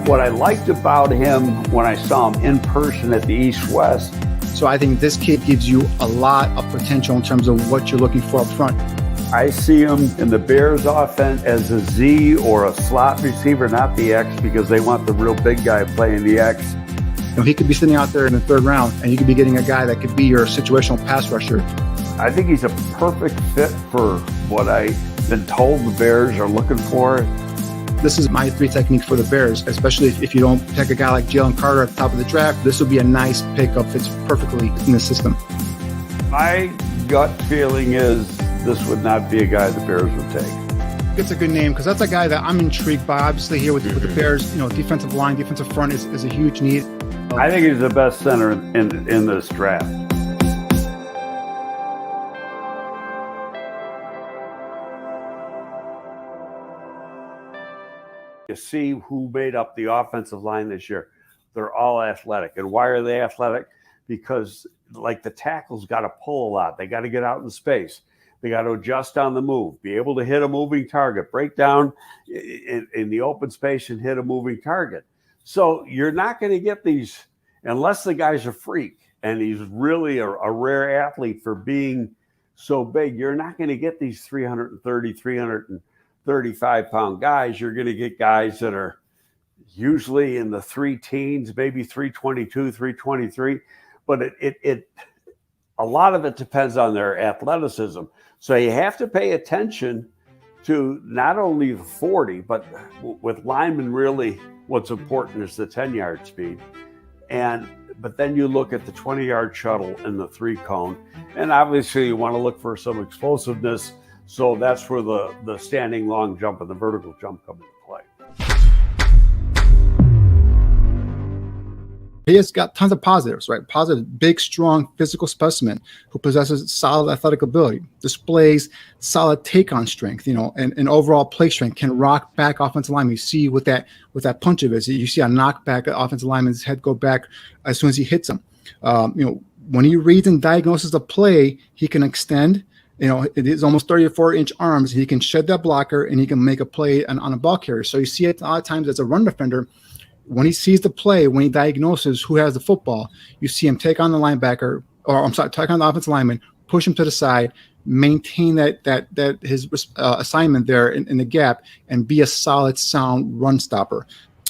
What I liked about him when I saw him in person at the East-West. So I think this kid gives you a lot of potential in terms of what you're looking for up front. I see him in the Bears offense as a Z or a slot receiver, not the X, because they want the real big guy playing the X. You know, he could be sitting out there in the third round, and you could be getting a guy that could be your situational pass rusher. I think he's a perfect fit for what I've been told the Bears are looking for. This is my 3 technique for the Bears, especially if you don't take a guy like Jalen Carter at the top of the draft. This would be a nice pickup. Fits perfectly in the system. My gut feeling is this would not be a guy the Bears would take. It's a good name because that's a guy that I'm intrigued by. Obviously, here with the Bears, you know, defensive line, defensive front is a huge need. I think he's the best center in this draft. You see who made up the offensive line this year. They're all athletic. And why are they athletic? Because, like, the tackles got to pull a lot. They got to get out in space. They got to adjust on the move, be able to hit a moving target, break down in the open space and hit a moving target. So you're not going to get these unless the guy's a freak and he's really a rare athlete for being so big. You're not going to get these 330, 335-pound guys. You're going to get guys that are usually in the 3 teens, maybe 322, 323. But it a lot of it depends on their athleticism. So you have to pay attention to not only the 40, but with linemen, really what's important is the 10-yard speed. But then you look at the 20-yard shuttle and the 3-cone. And obviously you want to look for some explosiveness. So that's where the standing long jump and the vertical jump come into play. He has got tons of positives, right? Positive, big, strong, physical specimen who possesses solid athletic ability, displays solid take-on strength, you know, and overall play strength, can rock back offensive linemen. You see with that punch of his, you see a knockback, offensive lineman's head go back as soon as he hits him. You know, when he reads and diagnoses a play, he can extend. You know, it is almost 34-inch arms. He can shed that blocker and he can make a play on a ball carrier. So you see it a lot of times as a run defender. When he sees the play, when he diagnoses who has the football, you see him take on the linebacker, take on the offensive lineman, push him to the side, maintain that his assignment there in the gap, and be a solid, sound run stopper.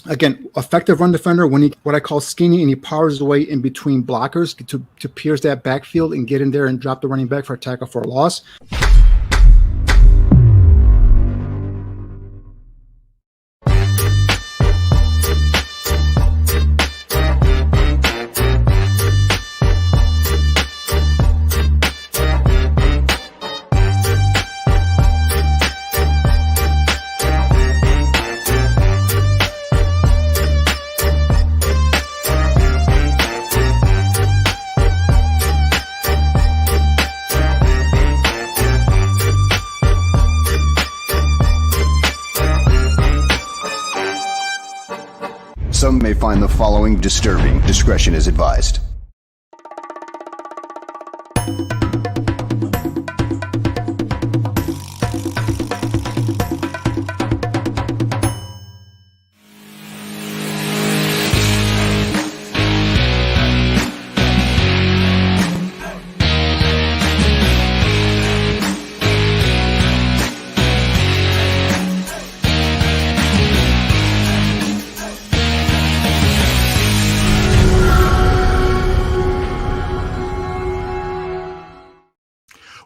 Again, effective run defender when he what I call skinny, and he powers his way in between blockers to pierce that backfield and get in there and drop the running back for a tackle for a loss. Some may find the following disturbing. Discretion is advised.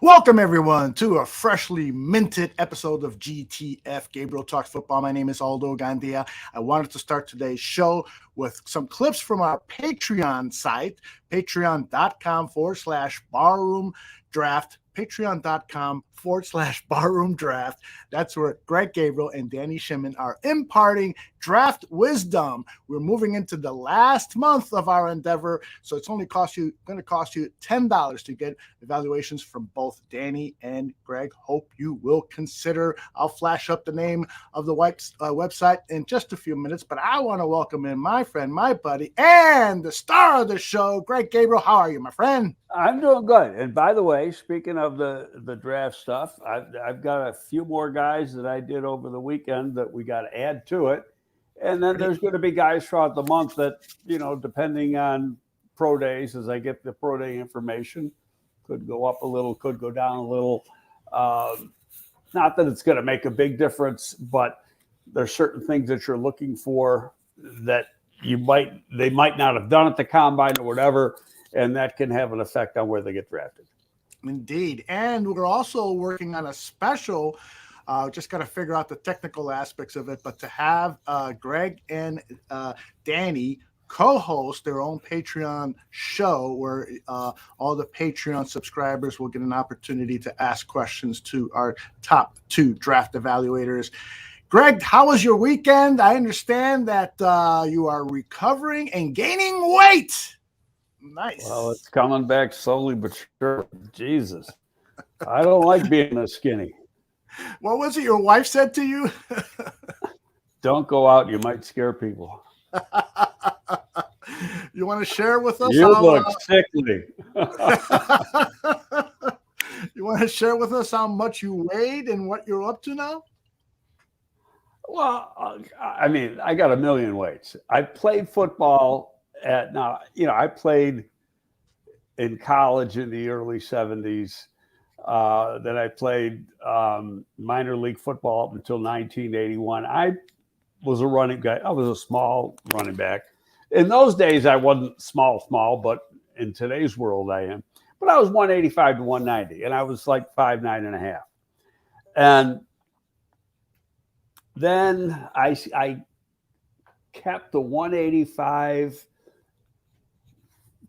Welcome, everyone, to a freshly minted episode of GTF, Gabriel Talks Football. My name is Aldo Gandia. I wanted to start today's show with some clips from our Patreon site, patreon.com/barroom draft, patreon.com/barroom draft. That's where Greg Gabriel and Danny Shimon are imparting draft wisdom. We're moving into the last month of our endeavor, so it's only going to cost you $10 to get evaluations from both Danny and Greg. Hope you will consider. I'll flash up the name of the website in just a few minutes, but I want to welcome in my friend, my buddy, and the star of the show, Greg Gabriel. How are you, my friend? I'm doing good. And by the way, speaking of the draft stuff, I've got a few more guys that I did over the weekend that we got to add to it. And then there's going to be guys throughout the month that, depending on pro days, as I get the pro day information, could go up a little, could go down a little. Not that it's going to make a big difference, but there's certain things that you're looking for that they might not have done at the combine or whatever, and that can have an effect on where they get drafted. Indeed. And we're also working on a special, just got to figure out the technical aspects of it, but to have Greg and Danny co-host their own Patreon show where all the Patreon subscribers will get an opportunity to ask questions to our top 2 draft evaluators. Greg, how was your weekend? I understand that you are recovering and gaining weight. Nice. Well, it's coming back slowly but sure. Jesus. I don't like being this skinny. What was it your wife said to you? Don't go out. You might scare people. You want to share with us? You look sickly. You want to share with us how much you weighed and what you're up to now? Well, I got a million weights. I played football I played in college in the early 70s. Then I played minor league football up until 1981. I was a running guy. I was a small running back. In those days, I wasn't small, but in today's world, I am. But I was 185 to 190, and I was like 5'9.5". And then I kept the 185,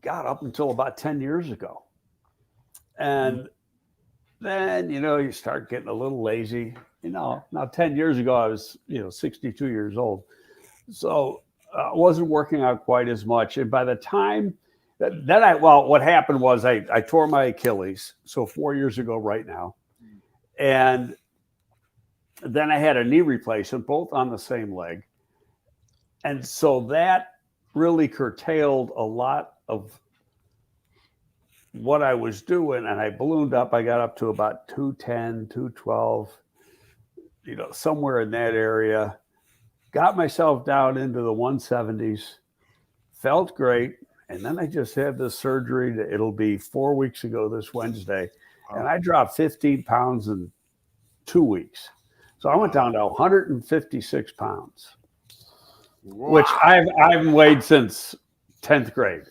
got up until about 10 years ago. And then, you start getting a little lazy. Now 10 years ago, I was, 62 years old. So I wasn't working out quite as much. And by the time what happened was I tore my Achilles. So 4 years ago right now. And then I had a knee replacement, both on the same leg. And so that really curtailed a lot of what I was doing. And I ballooned up. I got up to about 210, 212, somewhere in that area. Got myself down into the 170s. Felt great. And then I just had this surgery. It'll be 4 weeks ago this Wednesday. And I dropped 15 pounds in 2 weeks. So I went down to 156 pounds, which I haven't weighed since 10th grade,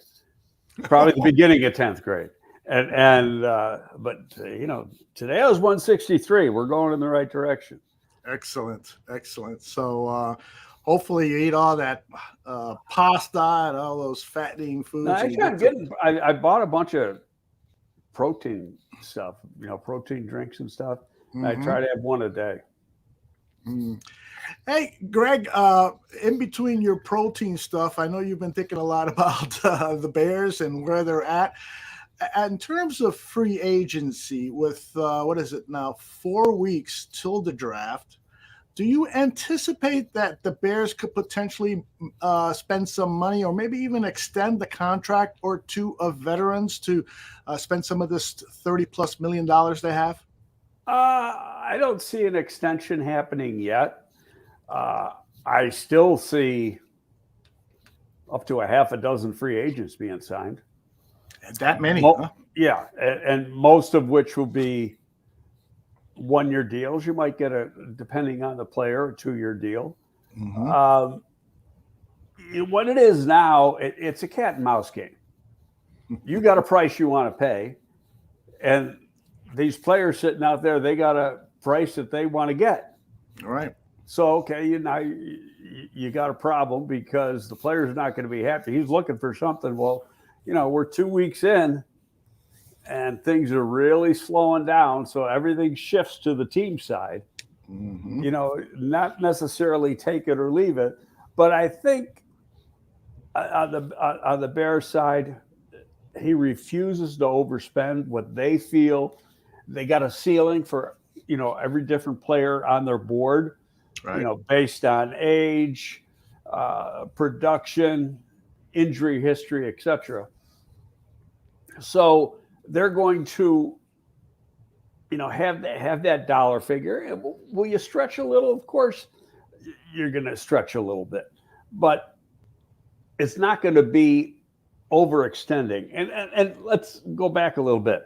probably the beginning of 10th grade. But today I was 163. We're going in the right direction. Excellent. So hopefully you eat all that pasta and all those fattening foods. I bought a bunch of protein stuff, protein drinks and stuff. Mm-hmm. I try to have one a day. Mm. Hey, Greg, in between your protein stuff, I know you've been thinking a lot about the Bears and where they're at. In terms of free agency, with 4 weeks till the draft, do you anticipate that the Bears could potentially spend some money or maybe even extend the contract or two of veterans to spend some of this $30+ million they have? I don't see an extension happening yet. I still see up to a half a dozen free agents being signed. That many? Huh? Yeah, and most of which will be one-year deals. You might get depending on the player, a 2-year deal. Mm-hmm. What it is now, it's a cat and mouse game. You got a price you want to pay, and these players sitting out there, they got a price that they want to get. All right. So, okay, you got a problem because the player's not going to be happy. He's looking for something. Well, we're 2 weeks in and things are really slowing down. So everything shifts to the team side, mm-hmm. Not necessarily take it or leave it. But I think on the Bears side, he refuses to overspend what they feel. They got a ceiling for, every different player on their board, right. Based on age, production, injury history, etc. So they're going to, have that dollar figure. And will you stretch a little? Of course, you're going to stretch a little bit, but it's not going to be overextending. And let's go back a little bit.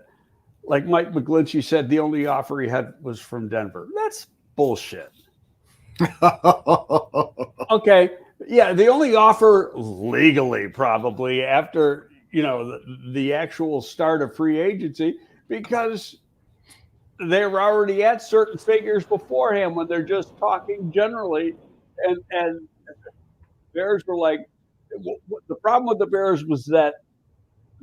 Like Mike McGlinchey said, the only offer he had was from Denver. That's bullshit. Okay. Yeah. The only offer legally, probably after, the actual start of free agency, because they were already at certain figures beforehand when they're just talking generally. And Bears were like, the problem with the Bears was that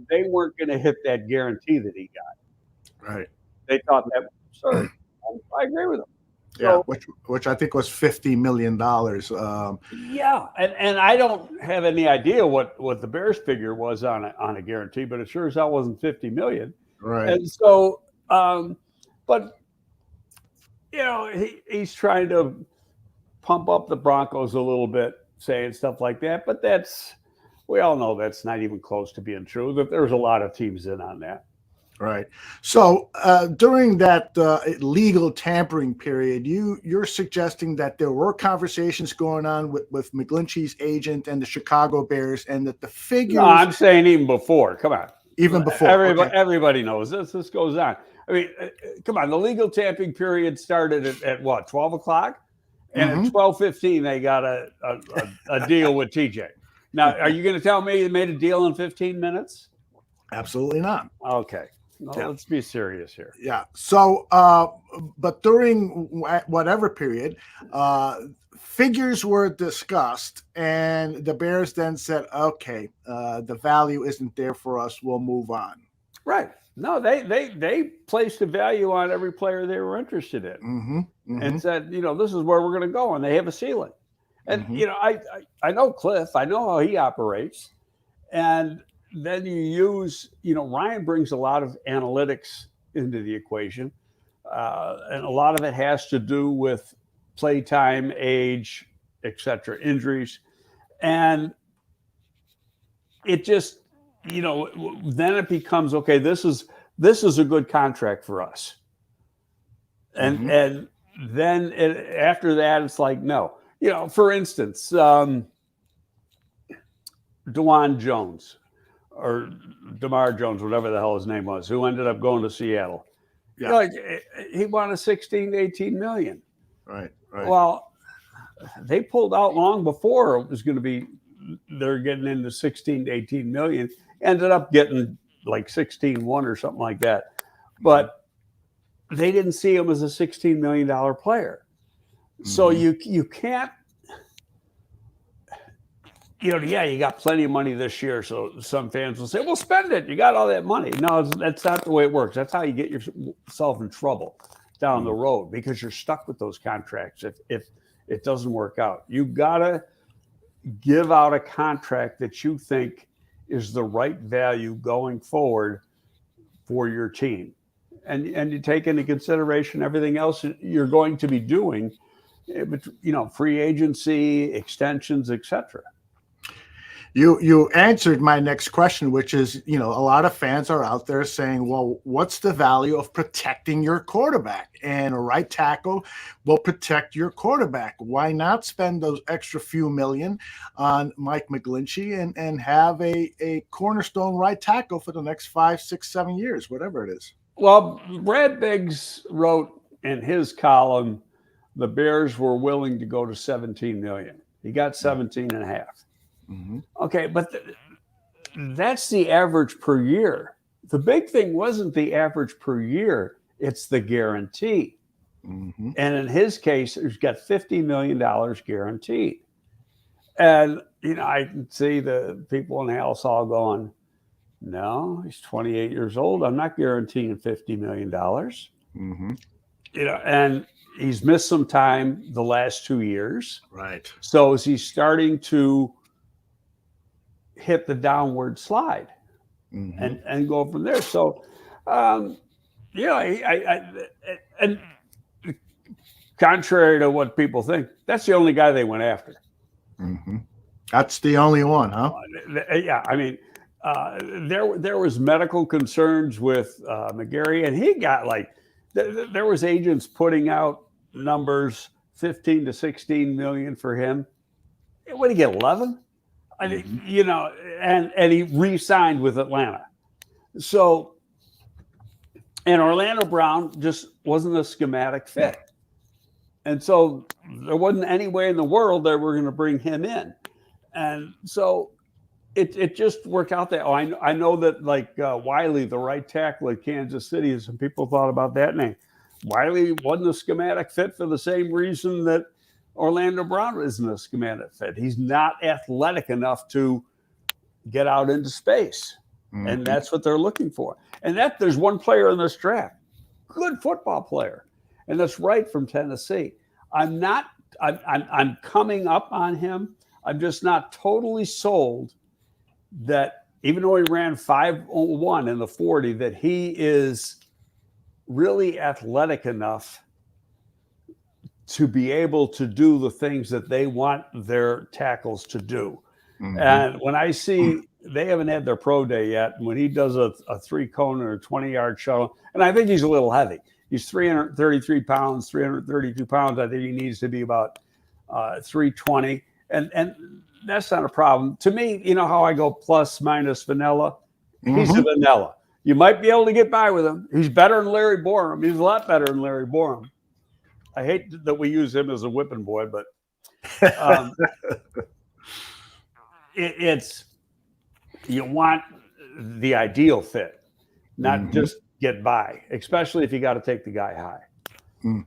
they weren't going to hit that guarantee that he got. Right. They thought that was absurd. I agree with them. So, yeah, which I think was $50 million. Yeah, and I don't have any idea what the Bears figure was on a guarantee, but it sure as hell wasn't $50 million. Right. And so, but he's trying to pump up the Broncos a little bit, saying stuff like that. But we all know that's not even close to being true. That there's a lot of teams in on that. Right. So during that legal tampering period, you're suggesting that there were conversations going on with McGlinchey's agent and the Chicago Bears, and that the figures. No, I'm saying even before. Come on. Even before. Everybody knows this. This goes on. I mean, come on. The legal tampering period started at what, 12 o'clock? And at 12:15, they got a deal with TJ. Now, are you going to tell me they made a deal in 15 minutes? Absolutely not. Okay. No, yeah. Let's be serious here. Yeah. So, but during whatever period, figures were discussed, and the Bears then said, "Okay, the value isn't there for us. We'll move on." Right. No, they placed a value on every player they were interested in, and said, this is where we're going to go, and they have a ceiling. And I know Cliff. I know how he operates, and then you use, Ryan brings a lot of analytics into the equation. And a lot of it has to do with play time, age, etc., injuries. And it just, then it becomes, okay, this is a good contract for us. And then after that, it's like, no. For instance, DeJuan Jones, or DeMar Jones, whatever the hell his name was, who ended up going to Seattle. Yeah. He wanted 16 to 18 million. Right. Well, they pulled out long before it was going to be, they're getting into 16 to 18 million, ended up getting like 16.1 or something like that. But they didn't see him as a $16 million player. So you can't, you got plenty of money this year. So some fans will say, well, spend it. You got all that money. No, that's not the way it works. That's how you get yourself in trouble down the road, because you're stuck with those contracts if it doesn't work out. You got to give out a contract that you think is the right value going forward for your team. And you take into consideration everything else you're going to be doing, free agency, extensions, etc. You answered my next question, which is, a lot of fans are out there saying, well, what's the value of protecting your quarterback? And a right tackle will protect your quarterback. Why not spend those extra few million on Mike McGlinchey and have a cornerstone right tackle for the next 5, 6, 7 years, whatever it is? Well, Brad Biggs wrote in his column, the Bears were willing to go to 17 million. He got 17 and a half. Okay, but that's the average per year. The big thing wasn't the average per year, it's the guarantee. And in his case, he's got $50 million guaranteed. And, I can see the people in the house all going, no, he's 28 years old. I'm not guaranteeing $50 million. And he's missed some time the last 2 years. Right. So is he starting to hit the downward slide and go from there? So, and contrary to what people think, that's the only guy they went after. That's the only one, huh? Yeah, I mean, there was medical concerns with McGarry, and he got there was agents putting out numbers 15 to 16 million for him. What did he get, 11? I mean, you know, and he re-signed with Atlanta. So, and Orlando Brown just wasn't a schematic fit. And so there wasn't any way in the world that we're going to bring him in. And so it just worked out that. Oh, I know that like Wiley, the right tackle at Kansas City, some people thought about that name. Wiley wasn't a schematic fit for the same reason that Orlando Brown isn't a schematic fit. He's not athletic enough to get out into space. And that's what they're looking for. And that there's one player in this draft, good football player, and that's right from Tennessee. I'm coming up on him. I'm just not totally sold that even though he ran 5.01 in the 40, that he is really athletic enough to be able to do the things that they want their tackles to do. And when I see they haven't had their pro day yet, and when he does a 3-cone or a 20-yard shuttle, and I think he's a little heavy. He's 333 pounds, 332 pounds. I think he needs to be about 320. And that's not a problem. To me, you know how I go plus minus vanilla? He's a vanilla. You might be able to get by with him. He's better than Larry Borum. He's a lot better than Larry Borum. I hate that we use him as a whipping boy, but it's you want the ideal fit, not just get by, especially if you got to take the guy high.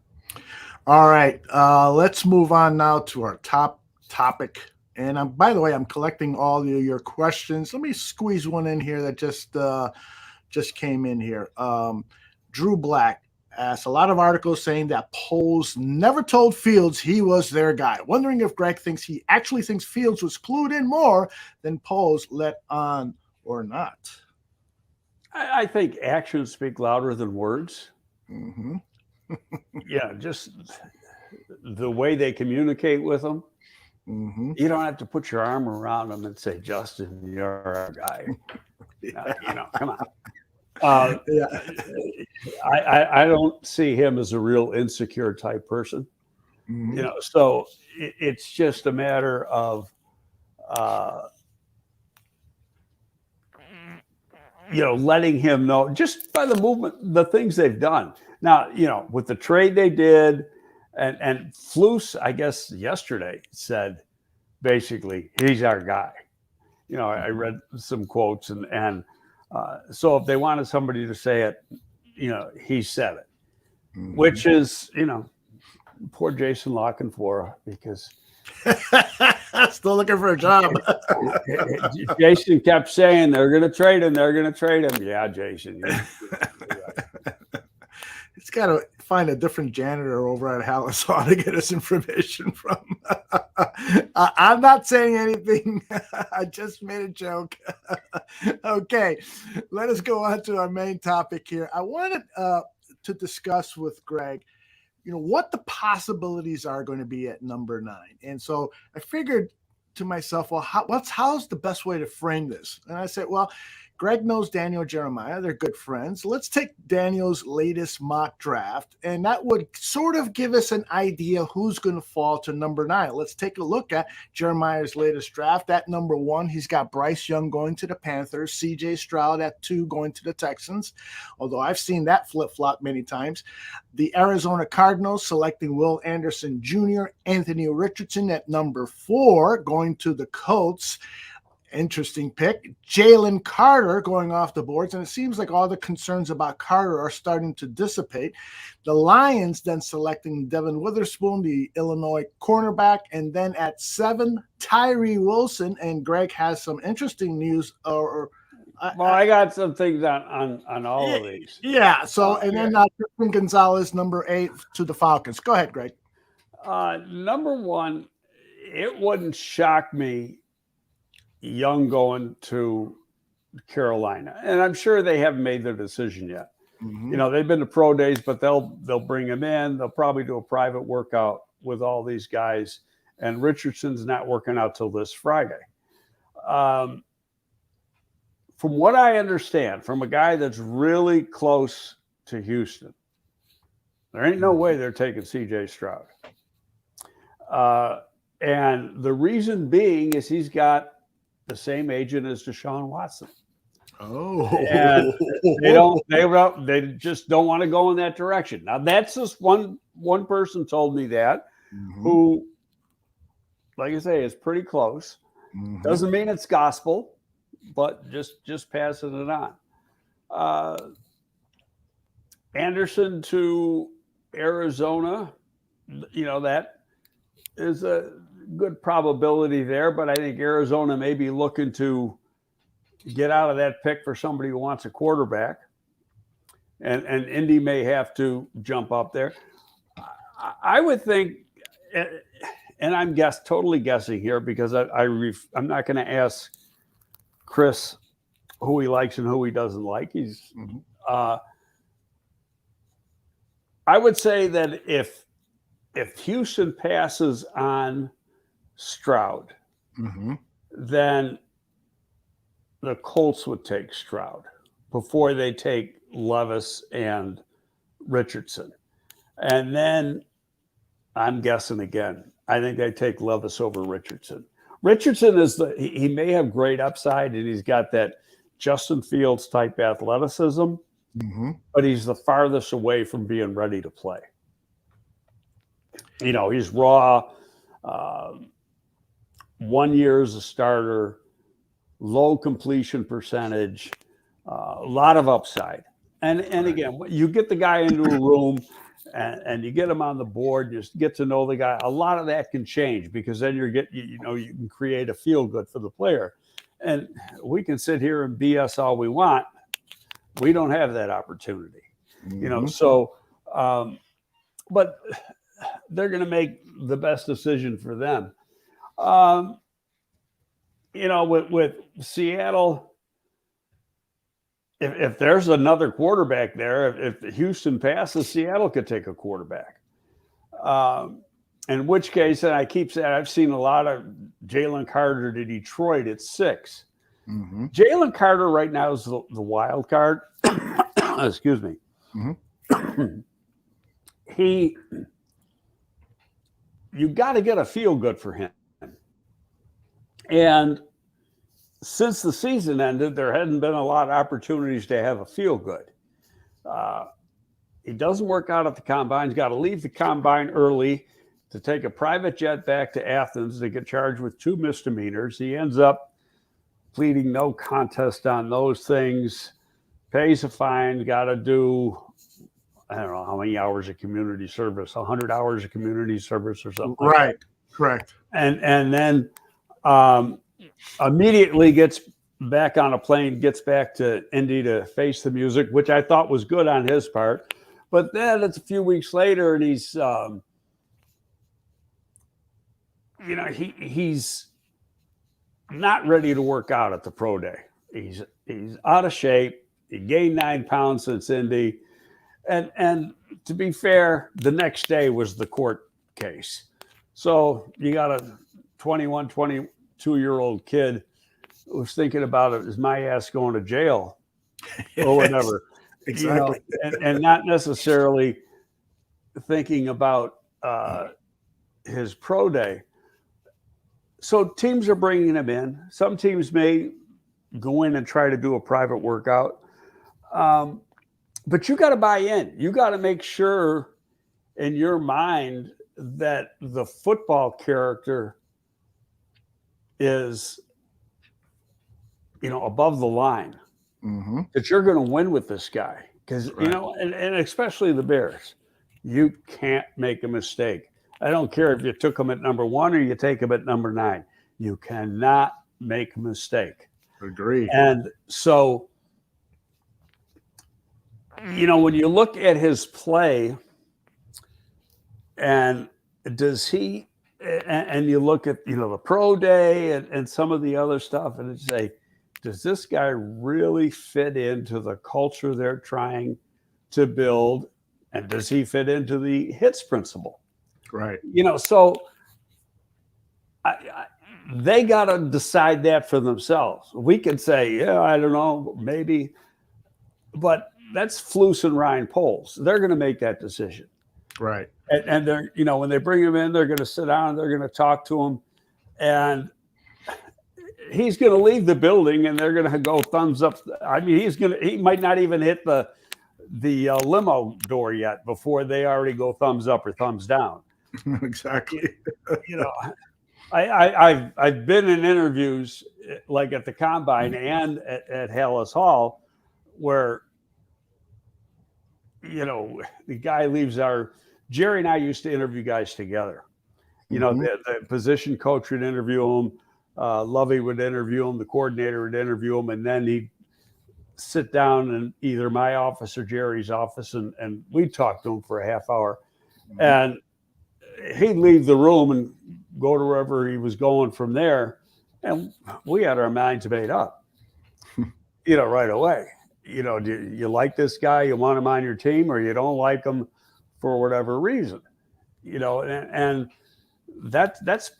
All right, let's move on now to our top topic. And by the way, I'm collecting all your questions. Let me squeeze one in here that just came in here. Drew Black asked, a lot of articles saying that Poles never told Fields he was their guy. Wondering if Greg thinks he actually thinks Fields was clued in more than Poles let on or not. I think actions speak louder than words. Yeah, just the way they communicate with them. You don't have to put your arm around them and say, Justin, you're our guy. You know, come on. I don't see him as a real insecure type person. You know, so it's just a matter of, you know, letting him know just by the movement, the things they've done. Now, you know, with the trade they did, and Flus, I guess yesterday said, basically, he's our guy. You know, I read some quotes and so if they wanted somebody to say it, you know, he said it, which is, you know, poor Jason Lockenflora, because still looking for a job. Jason kept saying they're going to trade him. They're going to trade him. Yeah, Jason. He's got to find a different janitor over at Hallishaw to get us information from. I'm not saying anything. I just made a joke. Okay, let us go on to our main topic here. I wanted to discuss with Greg, you know, what the possibilities are going to be at number 9. And so I figured to myself, well, how's the best way to frame this? And I said, well, Greg knows Daniel Jeremiah. They're good friends. Let's take Daniel's latest mock draft, and that would sort of give us an idea who's going to fall to number 9. Let's take a look at Jeremiah's latest draft. At number 1, he's got Bryce Young going to the Panthers, C.J. Stroud at 2 going to the Texans, although I've seen that flip-flop many times. The Arizona Cardinals selecting Will Anderson Jr., Anthony Richardson at number 4 going to the Colts. Interesting pick. Jalen Carter going off the boards, and it seems like all the concerns about Carter are starting to dissipate. The Lions then selecting Devin Witherspoon, the Illinois cornerback, and then at 7, Tyree Wilson. And Greg has some interesting news. I got some things on all of these. Yeah. So, and then Christian Gonzalez, number 8 to the Falcons. Go ahead, Greg. Number 1, it wouldn't shock me Young going to Carolina, and I'm sure they haven't made their decision yet. You know, they've been to pro days, but they'll bring him in. They'll probably do a private workout with all these guys, and Richardson's not working out till this Friday. From what I understand, from a guy that's really close to Houston, there ain't no way they're taking C.J. Stroud. And the reason being is he's got the same agent as Deshaun Watson. Oh, And they just don't want to go in that direction. Now that's just one person told me that, who, like I say, is pretty close. Doesn't mean it's gospel, but just passing it on. Anderson to Arizona, that is a good probability there, but I think Arizona may be looking to get out of that pick for somebody who wants a quarterback, and Indy may have to jump up there. I would think, and I'm totally guessing here because I'm not going to ask Chris who he likes and who he doesn't like. I would say that if Houston passes on Stroud, then the Colts would take Stroud before they take Levis and Richardson. And then I'm guessing again, I think they take Levis over Richardson. Richardson he may have great upside, and he's got that Justin Fields type athleticism, but he's the farthest away from being ready to play. He's raw, 1 year as a starter, low completion percentage, a lot of upside. And again, you get the guy into a room and you get him on the board, just get to know the guy. A lot of that can change because then you can create a feel good for the player. And we can sit here and BS all we want. We don't have that opportunity, but they're going to make the best decision for them. With Seattle, if there's another quarterback there, if Houston passes, Seattle could take a quarterback. In which case, and I keep saying, I've seen a lot of Jalen Carter to Detroit at 6. Jalen Carter right now is the wild card. Excuse me. You got to get a feel good for him. And since the season ended, there hadn't been a lot of opportunities to have a feel good. He doesn't work out at the combine. He's got to leave the combine early to take a private jet back to Athens to get charged with 2 misdemeanors. He ends up pleading no contest on those things, pays a fine, got to do, I don't know how many hours of community service, 100 hours of community service or something. Right, like that. Correct. And then immediately gets back on a plane, gets back to Indy to face the music, which I thought was good on his part. But then it's a few weeks later, and he's, he's not ready to work out at the pro day. He's out of shape. He gained 9 pounds since Indy. And to be fair, the next day was the court case. So you got a 21, 22-year-old kid who's thinking about it, is my ass going to jail or whatever. Exactly. And not necessarily thinking about his pro day. So teams are bringing him in. Some teams may go in and try to do a private workout. But you got to buy in. You got to make sure in your mind that the football character is, above the line. That you're going to win with this guy. Because, and especially the Bears, you can't make a mistake. I don't care if you took him at number 1 or you take him at number 9. You cannot make a mistake. Agree. And so, when you look at his play and and you look at, the pro day and some of the other stuff and say, does this guy really fit into the culture they're trying to build? And does he fit into the hits principle? Right. So they got to decide that for themselves. We could say, yeah, I don't know, maybe, but that's Flus and Ryan Poles. They're going to make that decision. Right. And they're, when they bring him in, they're going to sit down and they're going to talk to him, and he's going to leave the building and they're going to go thumbs up. I mean, he might not even hit the limo door yet before they already go thumbs up or thumbs down. Exactly. I've been in interviews like at the Combine and at Hallis Hall where, the guy leaves Jerry and I used to interview guys together. The position coach would interview him. Lovey would interview him. The coordinator would interview him. And then he'd sit down in either my office or Jerry's office and we'd talk to him for a half hour. And he'd leave the room and go to wherever he was going from there. And we had our minds made up, right away. Do you like this guy? You want him on your team, or you don't like him for whatever reason, and that's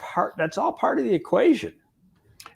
all part of the equation.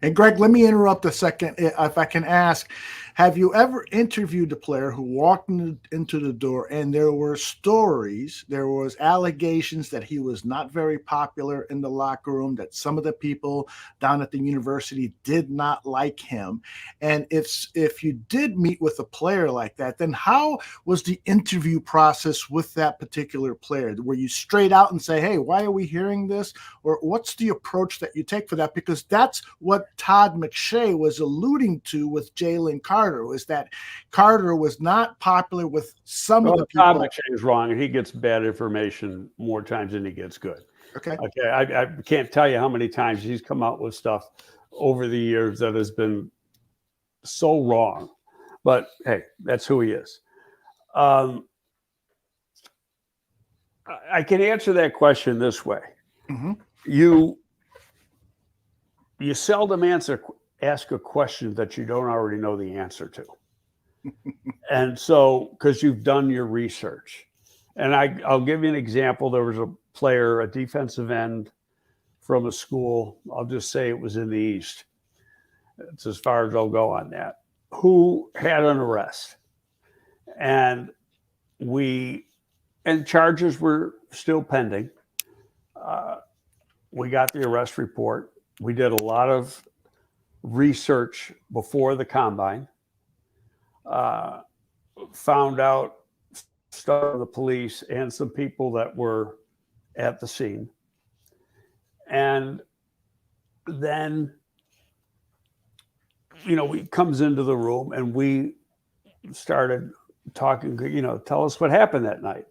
And Greg, let me interrupt a second. If I can ask, have you ever interviewed a player who walked into the door and there were stories, there was allegations that he was not very popular in the locker room, that some of the people down at the university did not like him? And if you did meet with a player like that, then how was the interview process with that particular player? Were you straight out and say, hey, why are we hearing this? Or what's the approach that you take for that? Because that's what Todd McShay was alluding to with Jalen Carter, was that Carter was not popular with some of the people. Todd McShay is wrong, and he gets bad information more times than he gets good. Okay. I can't tell you how many times he's come out with stuff over the years that has been so wrong. But hey, that's who he is. I can answer that question this way. Mm-hmm. You seldom ask a question that you don't already know the answer to. And so, because you've done your research. And I'll give you an example. There was a player, a defensive end from a school, I'll just say it was in the East. It's as far as I'll go on that, who had an arrest. And charges were still pending. We got the arrest report. We did a lot of research before the Combine, found out stuff from the police and some people that were at the scene. And then, he comes into the room and we started talking, tell us what happened that night.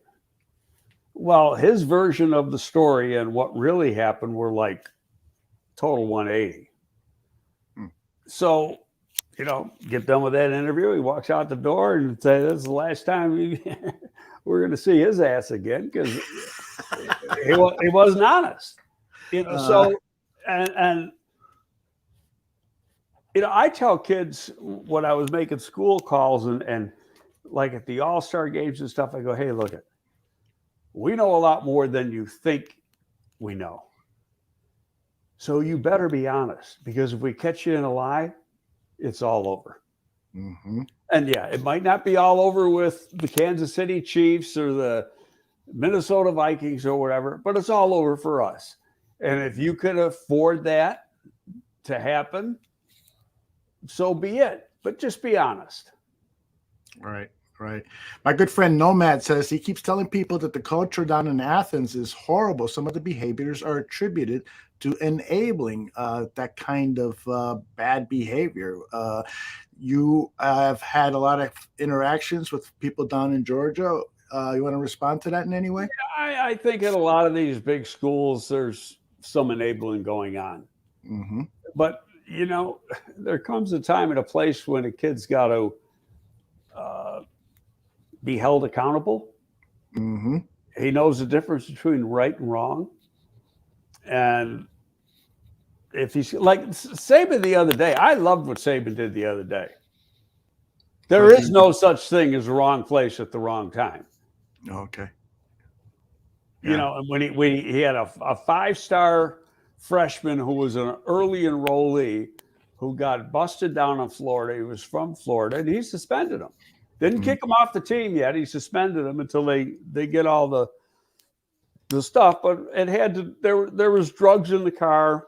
Well, his version of the story and what really happened were like total 180. So, get done with that interview. He walks out the door and says, this is the last time we're going to see his ass again, because he wasn't honest. I tell kids when I was making school calls and like at the All-Star games and stuff, I go, hey, look, we know a lot more than you think we know. So you better be honest, because if we catch you in a lie, it's all over. Mm-hmm. And yeah, it might not be all over with the Kansas City Chiefs or the Minnesota Vikings or whatever, but it's all over for us. And if you could afford that to happen, so be it. But just be honest. Right. Right. My good friend Nomad says he keeps telling people that the culture down in Athens is horrible. Some of the behaviors are attributed to enabling that kind of bad behavior. You have had a lot of interactions with people down in Georgia. You want to respond to that in any way? I think in a lot of these big schools, there's some enabling going on. Mm-hmm. But, there comes a time and a place when a kid's got to be held accountable. Mm-hmm. He knows the difference between right and wrong. And if he's like Saban the other day, I loved what Saban did the other day. There is no such thing as the wrong place at the wrong time. Okay. Yeah. And when he had a 5-star freshman who was an early enrollee who got busted down in Florida. He was from Florida, and he suspended him. Didn't kick him off the team yet. He suspended him until they get all the the stuff, but it had to. There was drugs in the car,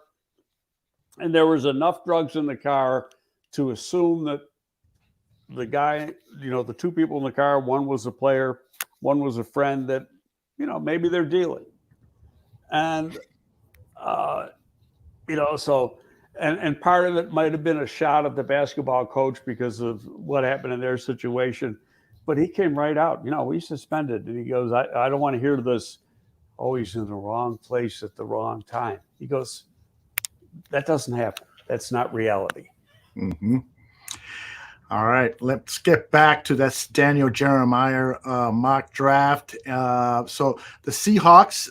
and there was enough drugs in the car to assume that the guy, the two people in the car, one was a player, one was a friend, that maybe they're dealing, and so. And part of it might have been a shot at the basketball coach because of what happened in their situation. But he came right out, we suspended. And he goes, I don't want to hear this, oh, he's in the wrong place at the wrong time. He goes, that doesn't happen. That's not reality. Mm-hmm. All right, let's get back to this Daniel Jeremiah mock draft. So the Seahawks,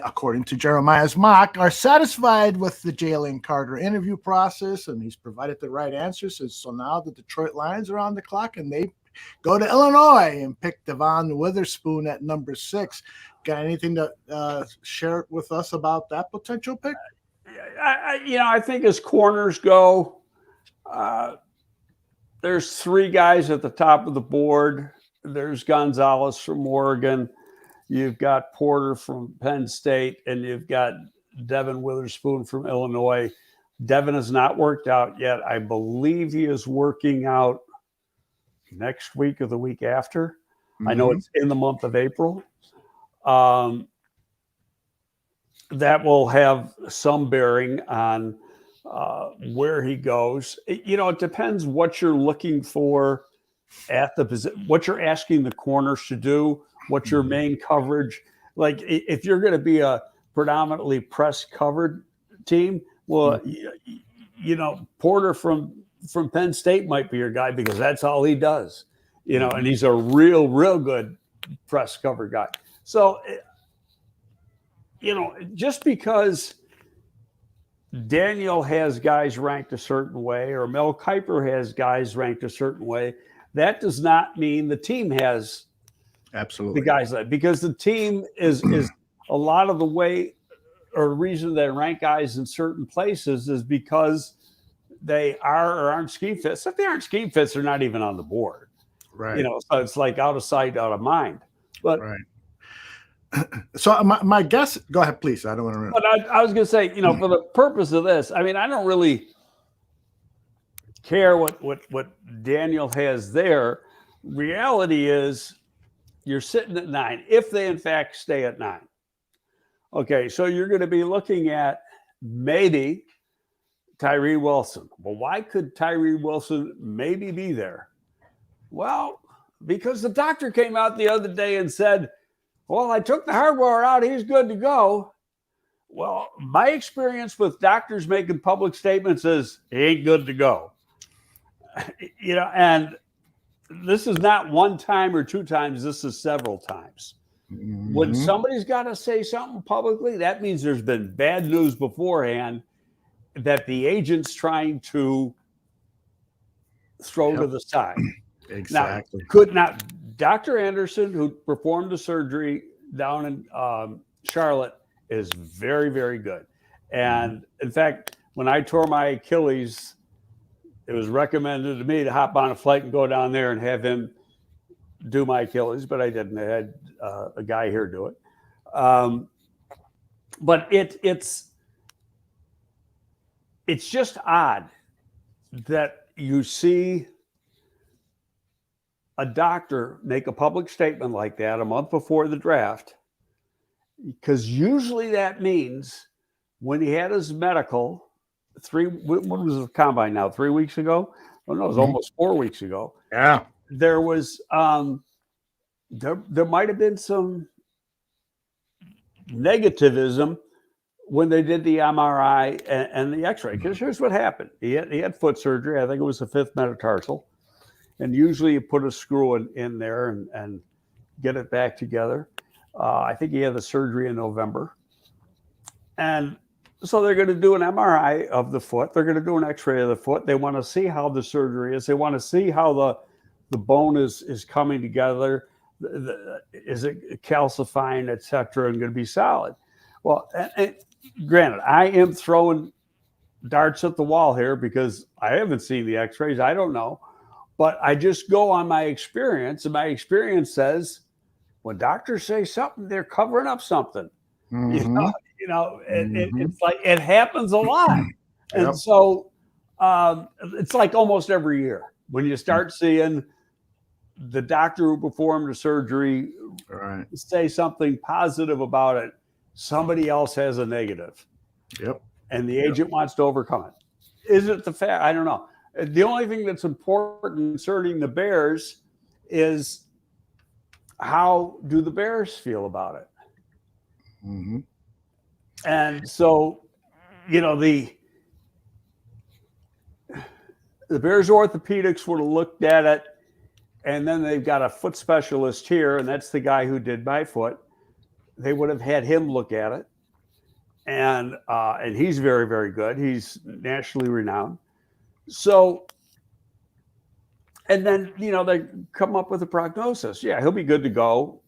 according to Jeremiah's mock, are satisfied with the Jalen Carter interview process, and he's provided the right answers. And so now the Detroit Lions are on the clock, and they go to Illinois and pick Devon Witherspoon at number 6. Got anything to share with us about that potential pick? I think as corners go, there's 3 guys at the top of the board. There's Gonzalez from Oregon. You've got Porter from Penn State, and you've got Devon Witherspoon from Illinois. Devon has not worked out yet. I believe he is working out next week or the week after. Mm-hmm. I know it's in the month of April. That will have some bearing on where he goes. It depends what you're looking for at the position, what you're asking the corners to do, what's your main coverage. Like if you're going to be a predominantly press covered team, well, Porter from Penn State might be your guy because that's all he does, and he's a real good press cover guy. So, just because Daniel has guys ranked a certain way, or Mel Kiper has guys ranked a certain way, that does not mean the team has absolutely the guys that, because the team is a lot of the way, or the reason they rank guys in certain places is because they are or aren't scheme fits. If they aren't scheme fits, they're not even on the board. Right. So it's like out of sight, out of mind. But right. So my guess, go ahead, please. I don't want to. But I was going to say, for the purpose of this, I mean, I don't really care what Daniel has there. Reality is you're sitting at 9, if they in fact stay at 9. Okay, so you're going to be looking at maybe Tyree Wilson. Well, why could Tyree Wilson maybe be there? Well, because the doctor came out the other day and said, well, I took the hardware out. He's good to go. Well, my experience with doctors making public statements is he ain't good to go. And this is not one time or 2 times. This is several times. Mm-hmm. When somebody's got to say something publicly, that means there's been bad news beforehand that the agent's trying to throw to the side. Exactly. Now, could not Dr. Anderson, who performed the surgery down in Charlotte, is very, very good. And in fact, when I tore my Achilles, it was recommended to me to hop on a flight and go down there and have him do my Achilles, but I didn't. I had a guy here do it. But it's just odd that you see a doctor make a public statement like that a month before the draft, because usually that means when he had his medical when was the combine now? 3 weeks ago? Oh no, it was almost 4 weeks ago. Yeah. There was there might have been some negativism when they did the MRI and the X-ray. Because here's what happened: he had foot surgery. I think it was the 5th metatarsal. And usually you put a screw in there and get it back together. I think he had the surgery in November. And so they're going to do an MRI of the foot. They're going to do an X-ray of the foot. They want to see how the surgery is. They want to see how the bone is coming together. Is it calcifying, et cetera, and going to be solid? Well, and granted, I am throwing darts at the wall here because I haven't seen the X-rays. I don't know. But I just go on my experience, and my experience says when doctors say something, they're covering up something. Mhm. It's like it happens a lot. And Yep. so it's like almost every year when you start seeing the doctor who performed the surgery Right. say something positive about it, somebody else has a negative, Yep. and the agent wants to overcome it. Is it the fact? I don't know. The only thing that's important concerning the Bears is how do the Bears feel about it? Mm-hmm. And so, the Bears orthopedics would have looked at it, and then they've got a foot specialist here, and that's the guy who did my foot. They would have had him look at it, and he's very, very good. He's nationally renowned. So, and then they come up with a prognosis. Yeah, he'll be good to go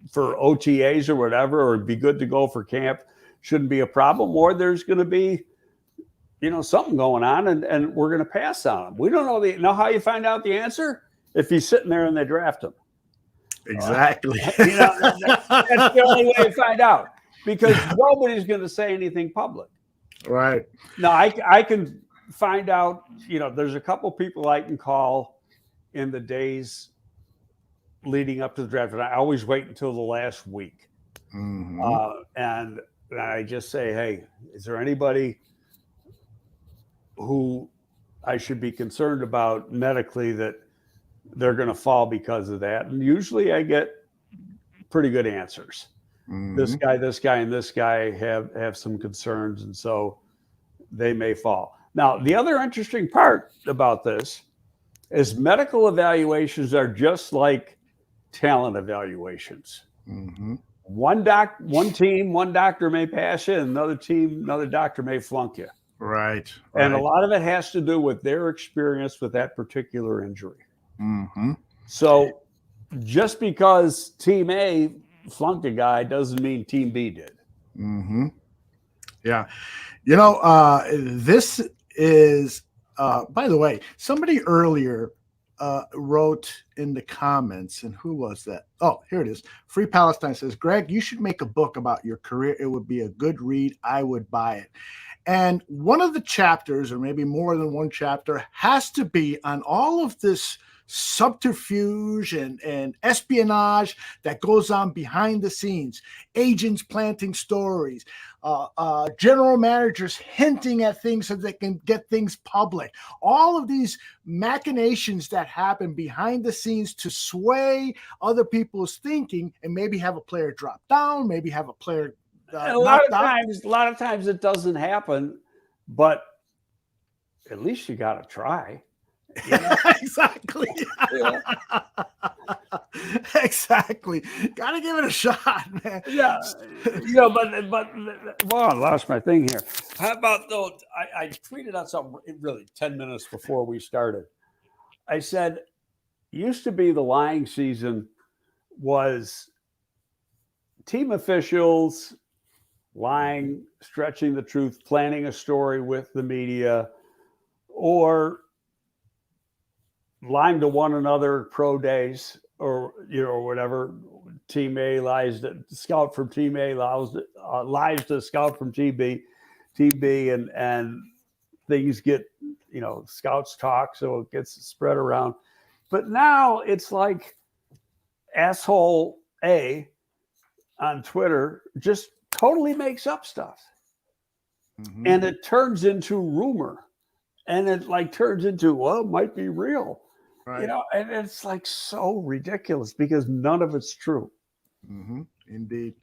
for OTAs or whatever, or be good to go for camp. Shouldn't be a problem. Or there's going to be something going on, and we're going to pass on him. We don't know how you find out the answer if he's sitting there and they draft him. Exactly. That's the only way to find out, because nobody's going to say anything public. Right. Now, I can find out, there's a couple people I can call in the days leading up to the draft. And I always wait until the last week. Mm-hmm. And I just say, hey, is there anybody who I should be concerned about medically that they're going to fall because of that? And usually I get pretty good answers. Mm-hmm. This guy, and this guy have some concerns, and so they may fall. Now, the other interesting part about this is medical evaluations are just like talent evaluations. Mm-hmm. One team, one doctor may pass you, another team, another doctor may flunk you. Right. And a lot of it has to do with their experience with that particular injury. Mm-hmm. So just because Team A flunked a guy doesn't mean Team B did. Mm-hmm. Yeah. This is, by the way, somebody earlier wrote in the comments, and who was that? Oh, here it is. Free Palestine says, Greg, you should make a book about your career. It would be a good read. I would buy it. And one of the chapters, or maybe more than one chapter, has to be on all of this subterfuge and espionage that goes on behind the scenes, agents planting stories, general managers hinting at things so they can get things public, all of these machinations that happen behind the scenes to sway other people's thinking and maybe have a player drop down, maybe have a player a lot of times it doesn't happen, but at least you got to try. Exactly. Exactly. Got to give it a shot, man. Yeah. But I lost my thing here. How about though? I tweeted out something really 10 minutes before we started. I said, used to be the lying season was team officials lying, stretching the truth, planning a story with the media, or lying to one another pro days, or whatever. Team A lies to scout from Team A, lies to scout from Team B, and things get scouts talk, so it gets spread around. But now it's like asshole A on Twitter just totally makes up stuff, and it turns into rumor, and it turns into, it might be real. Right. And it's so ridiculous because none of it's true. Mm-hmm. Indeed.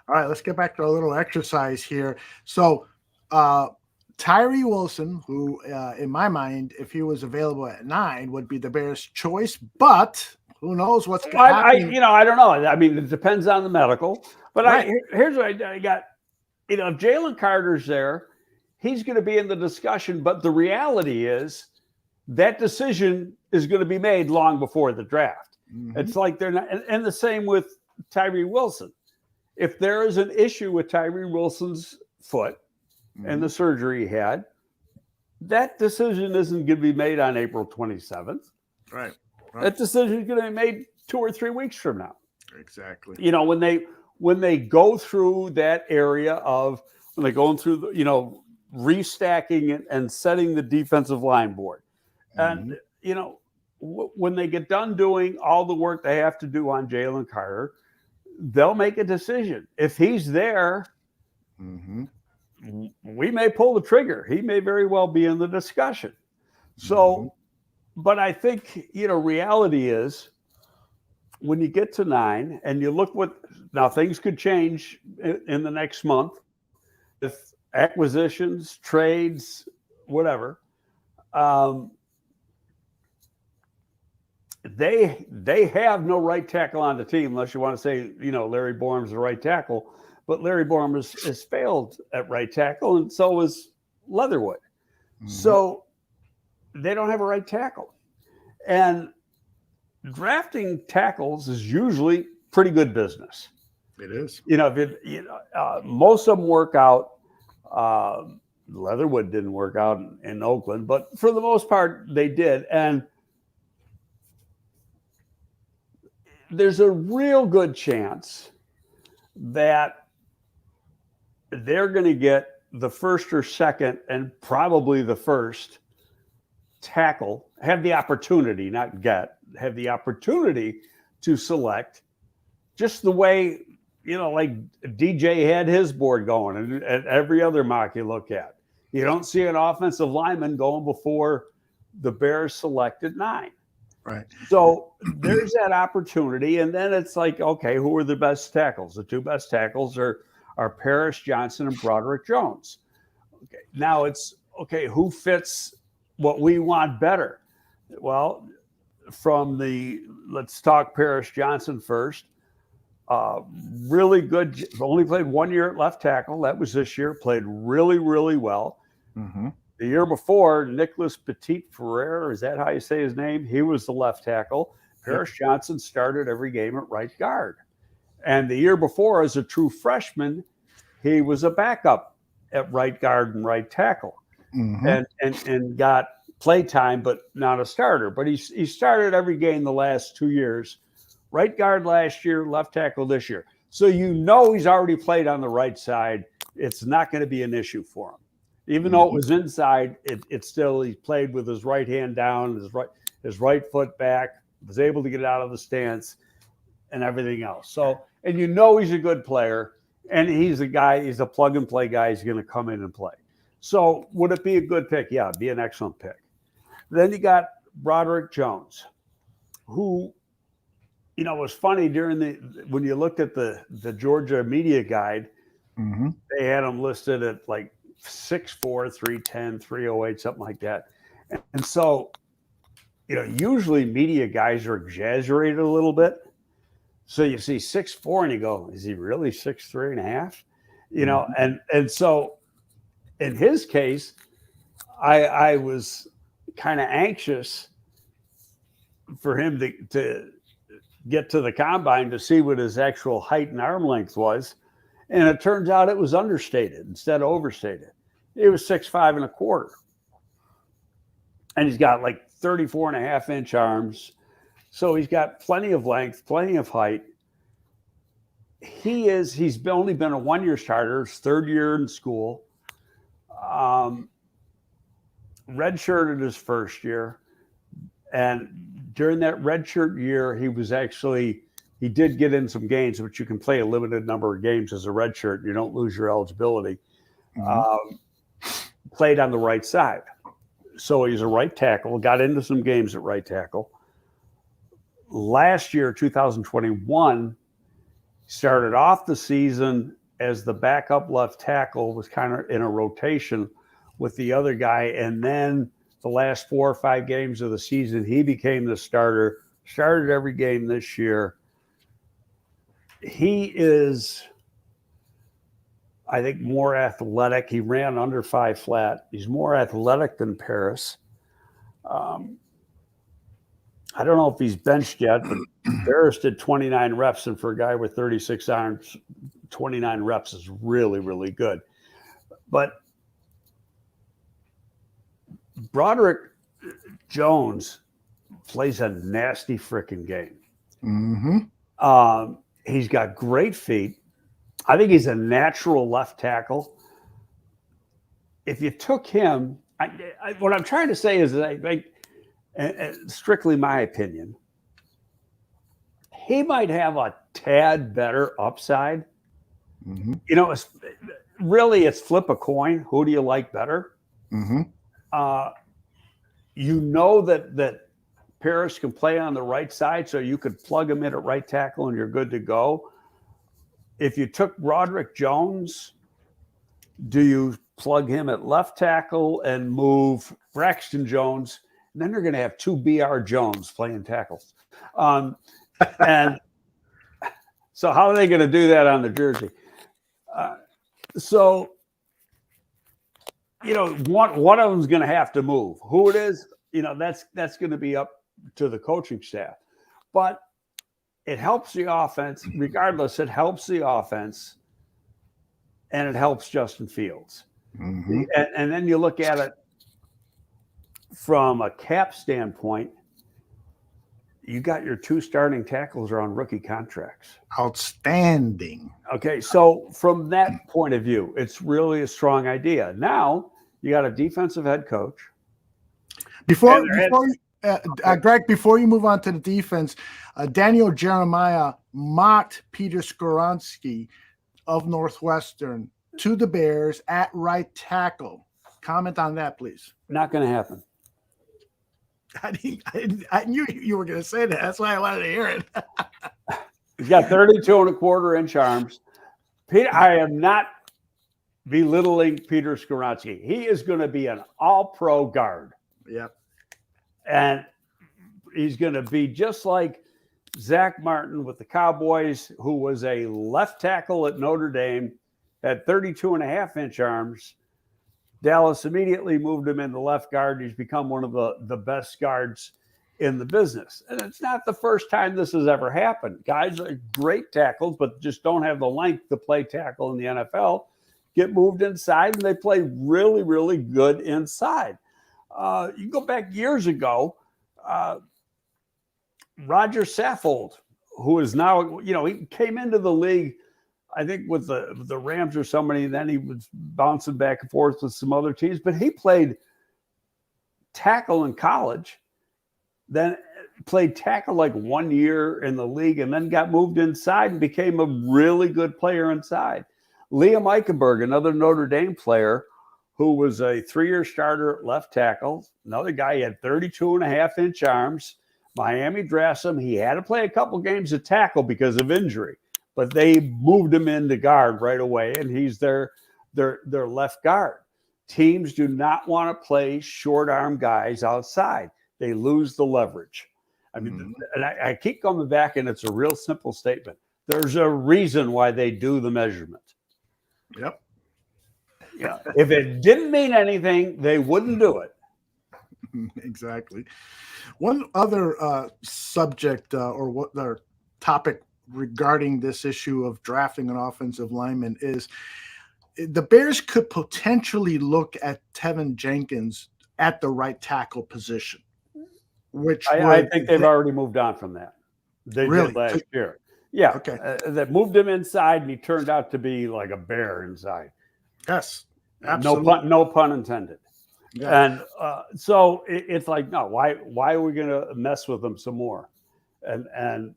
All right, let's get back to a little exercise here. So Tyree Wilson, who in my mind, if he was available at 9, would be the Bears' choice, but who knows what's going to happen. I don't know. I mean, it depends on the medical, but right. Here's what I got. If Jalen Carter's there, he's going to be in the discussion, but the reality is that decision is going to be made long before the draft. Mm-hmm. It's like they're not, and the same with Tyree Wilson. If there is an issue with Tyree Wilson's foot and the surgery he had, that decision isn't going to be made on April 27th. Right. That decision is going to be made 2 or 3 weeks from now. Exactly. when they go through that area of when they're going through the, restacking and setting the defensive line board. And, when they get done doing all the work they have to do on Jalen Carter, they'll make a decision. If he's there, we may pull the trigger. He may very well be in the discussion. So, but I think, reality is when you get to 9 and you look now things could change in the next month with acquisitions, trades, whatever. They have no right tackle on the team unless you want to say, Larry Borum's the right tackle. But Larry Borum has failed at right tackle, and so is Leatherwood. So they don't have a right tackle. And drafting tackles is usually pretty good business. It is. Most of them work out. Leatherwood didn't work out in Oakland, but for the most part, they did. And there's a real good chance that they're going to get the first or second and probably the first tackle, have the opportunity to select just the way, like DJ had his board going and every other mock you look at. You don't see an offensive lineman going before the Bears selected 9. Right. So there's that opportunity. And then it's like, okay, who are the best tackles? The 2 best tackles are Paris Johnson and Broderick Jones. Okay. Now it's, okay, who fits what we want better? Well, let's talk Paris Johnson first. Really good. Only played 1 year at left tackle. That was this year. Played really, really well. The year before, Nicholas Petit-Ferrer, is that how you say his name? He was the left tackle. Paris Johnson started every game at right guard. And the year before, as a true freshman, he was a backup at right guard and right tackle, and got play time, but not a starter. But he started every game the last 2 years. Right guard last year, left tackle this year. So he's already played on the right side. It's not going to be an issue for him. Even though it was inside, it's still, he played with his right hand down, his right foot back, was able to get out of the stance and everything else. So, and he's a good player, and he's a plug and play guy. He's going to come in and play. So would it be a good pick? Yeah, it'd be an excellent pick. Then you got Broderick Jones, who, was funny when you looked at the Georgia media guide, they had him listed at like 6'4", 310, 308, something like that. And so, usually media guys are exaggerated a little bit. So you see 6'4" and you go, is he really 6'3.5"? And so in his case, I was kind of anxious for him to get to the combine to see what his actual height and arm length was. And it turns out it was understated instead of overstated. It was 6'5.25". And he's got like 34.5-inch arms. So he's got plenty of length, plenty of height. He's only been a 1-year starter, his 3rd year in school. Redshirted his 1st year. And during that redshirt year, he did get in some games, but you can play a limited number of games as a redshirt. You don't lose your eligibility. Played on the right side. So he's a right tackle, got into some games at right tackle. Last year, 2021, started off the season as the backup left tackle, was kind of in a rotation with the other guy. And then the last 4 or 5 games of the season, he became the starter, started every game this year. He is, I think, more athletic. He ran under 5 flat. He's more athletic than Paris. I don't know if he's benched yet, but Paris did 29 reps, and for a guy with 36 arms, 29 reps is really, really good. But Broderick Jones plays a nasty freaking game. He's got great feet. I think he's a natural left tackle. If you took him, what I'm trying to say is that strictly my opinion, he might have a tad better upside. Mm-hmm. You know, it's flip a coin. Who do you like better? Mm-hmm. You know that Paris can play on the right side, so you could plug him in at right tackle and you're good to go. If you took Roderick Jones, do you plug him at left tackle and move Braxton Jones? And then you're going to have two B.R. Jones playing tackles. And so how are they going to do that on the jersey? So, you know, one of them's going to have to move. Who it is, you know, that's going to be up to the coaching staff. But it helps the offense. Regardless, it helps the offense, and it helps Justin Fields. Mm-hmm. And then you look at it from a cap standpoint. You got your two starting tackles are on rookie contracts. Outstanding. Okay, so from that point of view, it's really a strong idea. Now you got a defensive head coach. Greg, before you move on to the defense, Daniel Jeremiah mocked Peter Skoronski of Northwestern to the Bears at right tackle. Comment on that, please. Not going to happen. I knew you were going to say that. That's why I wanted to hear it. He's got 32.25-inch arms. Peter, I am not belittling Peter Skoronski. He is going to be an all-pro guard. Yep. And he's going to be just like Zach Martin with the Cowboys, who was a left tackle at Notre Dame, had 32.5-inch arms. Dallas immediately moved him into left guard. He's become one of the best guards in the business. And it's not the first time this has ever happened. Guys are great tackles, but just don't have the length to play tackle in the NFL, get moved inside, and they play really, really good inside. You can go back years ago, Roger Saffold, who is now, you know, he came into the league, I think with the Rams or somebody, and then he was bouncing back and forth with some other teams, but he played tackle in college, then played tackle like 1 year in the league, and then got moved inside and became a really good player inside. Liam Eichenberg, another Notre Dame player, who was a 3-year starter at left tackle. Another guy, he had 32.5-inch arms. Miami drafted him. He had to play a couple games at tackle because of injury, but they moved him into guard right away, and he's their left guard. Teams do not want to play short arm guys outside. They lose the leverage. I mean, and I keep coming back, and it's a real simple statement. There's a reason why they do the measurement. Yep. Yeah. If it didn't mean anything, they wouldn't do it. Exactly. One other subject or what their topic regarding this issue of drafting an offensive lineman is the Bears could potentially look at Tevin Jenkins at the right tackle position. Which I think they've already moved on from that. They really? did last year. Yeah. Okay. That moved him inside, and he turned out to be like a bear inside. Yes. Absolutely. No pun intended. Yeah. And so it's like, no, why are we going to mess with him some more? And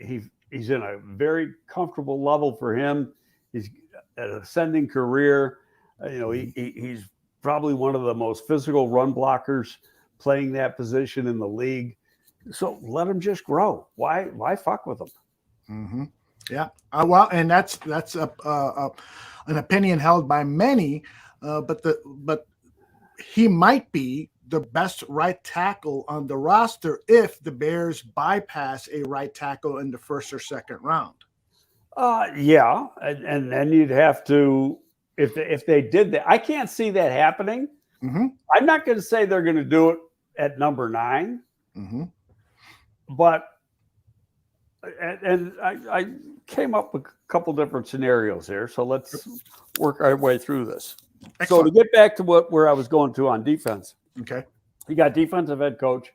he's in a very comfortable level for him. He's an ascending career. You know, he's probably one of the most physical run blockers playing that position in the league. So let him just grow. Why fuck with him? Mm-hmm. Yeah. Well, and that's an opinion held by many, but he might be the best right tackle on the roster if the Bears bypass a right tackle in the first or second round. Yeah, and then you'd have to if they did that. I can't see that happening. Mm-hmm. I'm not going to say they're going to do it at number 9, mm-hmm. but and I came up with a couple different scenarios here. So let's work our way through this. Excellent. So to get back to where I was going to on defense. Okay. You got defensive head coach.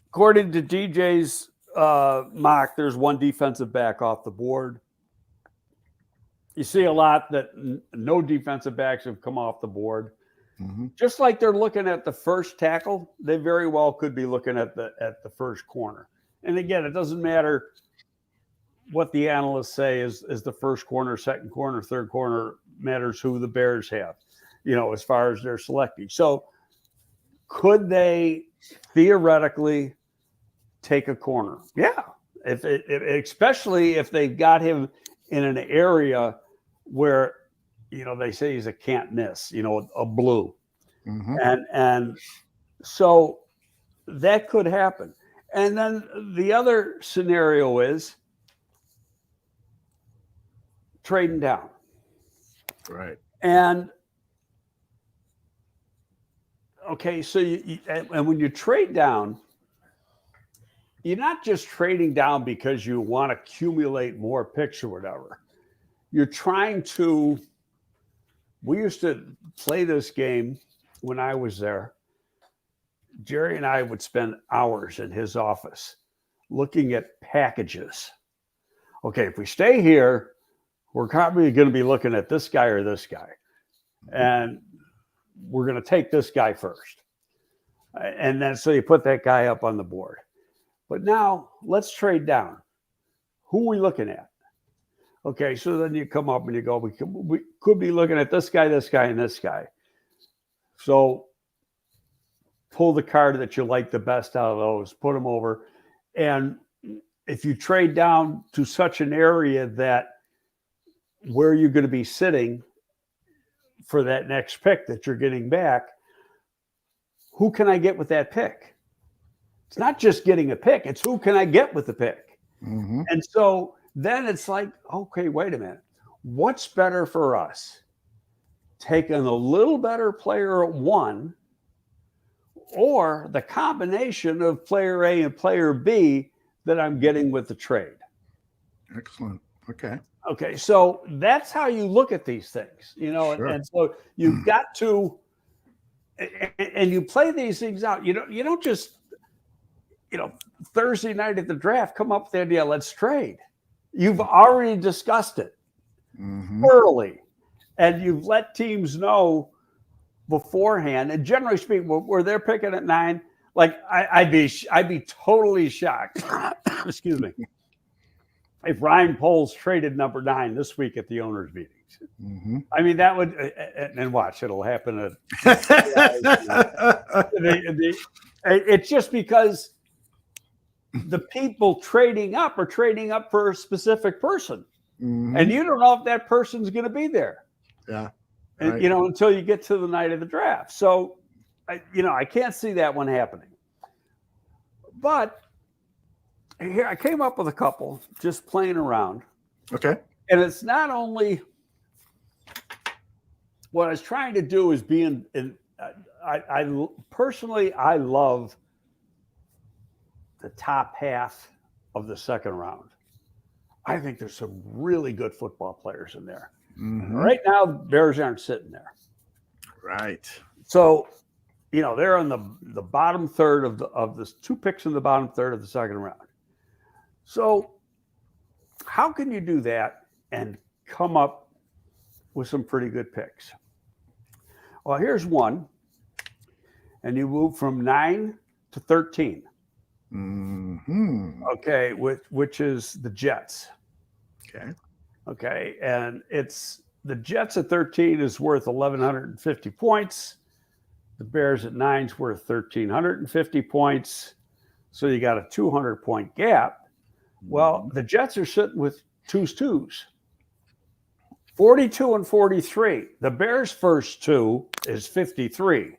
According to DJ's mock, there's one defensive back off the board. You see a lot that no defensive backs have come off the board. Mm-hmm. Just like they're looking at the first tackle, they very well could be looking at the first corner. And again, it doesn't matter what the analysts say is the first corner, second corner, third corner. Matters who the Bears have, as far as they're selecting. So could they theoretically take a corner? Yeah. Especially if they've got him in an area where, they say he's a can't miss, a blue. Mm-hmm. And so that could happen. And then the other scenario is trading down. Right. And okay, so and when you trade down, you're not just trading down because you want to accumulate more picks or whatever. You're trying to. We used to play this game when I was there. Jerry and I would spend hours in his office looking at packages. Okay, if we stay here, we're probably going to be looking at this guy or this guy. And we're going to take this guy first. And then so you put that guy up on the board. But now let's trade down. Who are we looking at? Okay, so then you come up and you go, we could be looking at this guy, and this guy. So pull the card that you like the best out of those, put them over. And if you trade down to such an area that where you're going to be sitting for that next pick that you're getting back, who can I get with that pick? It's not just getting a pick. It's who can I get with the pick? Mm-hmm. And so then it's like, okay, wait a minute. What's better for us? Taking a little better player at 1 or the combination of player A and player B that I'm getting with the trade? Excellent. Okay. Okay, so that's how you look at these things, Sure. and so you've got to, and you play these things out. You don't just, Thursday night at the draft come up with the idea, let's trade. You've already discussed it thoroughly, and you've let teams know beforehand. And generally speaking, where they're picking at 9, like I'd be totally shocked. Excuse me. If Ryan Poles traded number 9 this week at the owners' meetings. Mm-hmm. I mean, that would, and watch, it'll happen. It's just because the people trading up are trading up for a specific person. Mm-hmm. And you don't know if that person's going to be there. Yeah. And, Right. Until you get to the night of the draft. So, I can't see that one happening. But here, I came up with a couple just playing around. Okay. And it's not only what I was trying to do is be I personally, I love the top half of the second round. I think there's some really good football players in there. Mm-hmm. Right now, Bears aren't sitting there. Right. So, they're on the bottom third of the 2 picks in the bottom third of the second round. So how can you do that and come up with some pretty good picks? Well, here's one. And you move from 9 to 13. Mm-hmm. Okay, which is the Jets. Okay. Okay, and it's the Jets at 13 is worth 1,150 points. The Bears at 9 is worth 1,350 points. So you got a 200-point gap. Well, the Jets are sitting with 2s, 42 and 43. The Bears' first 2 is 53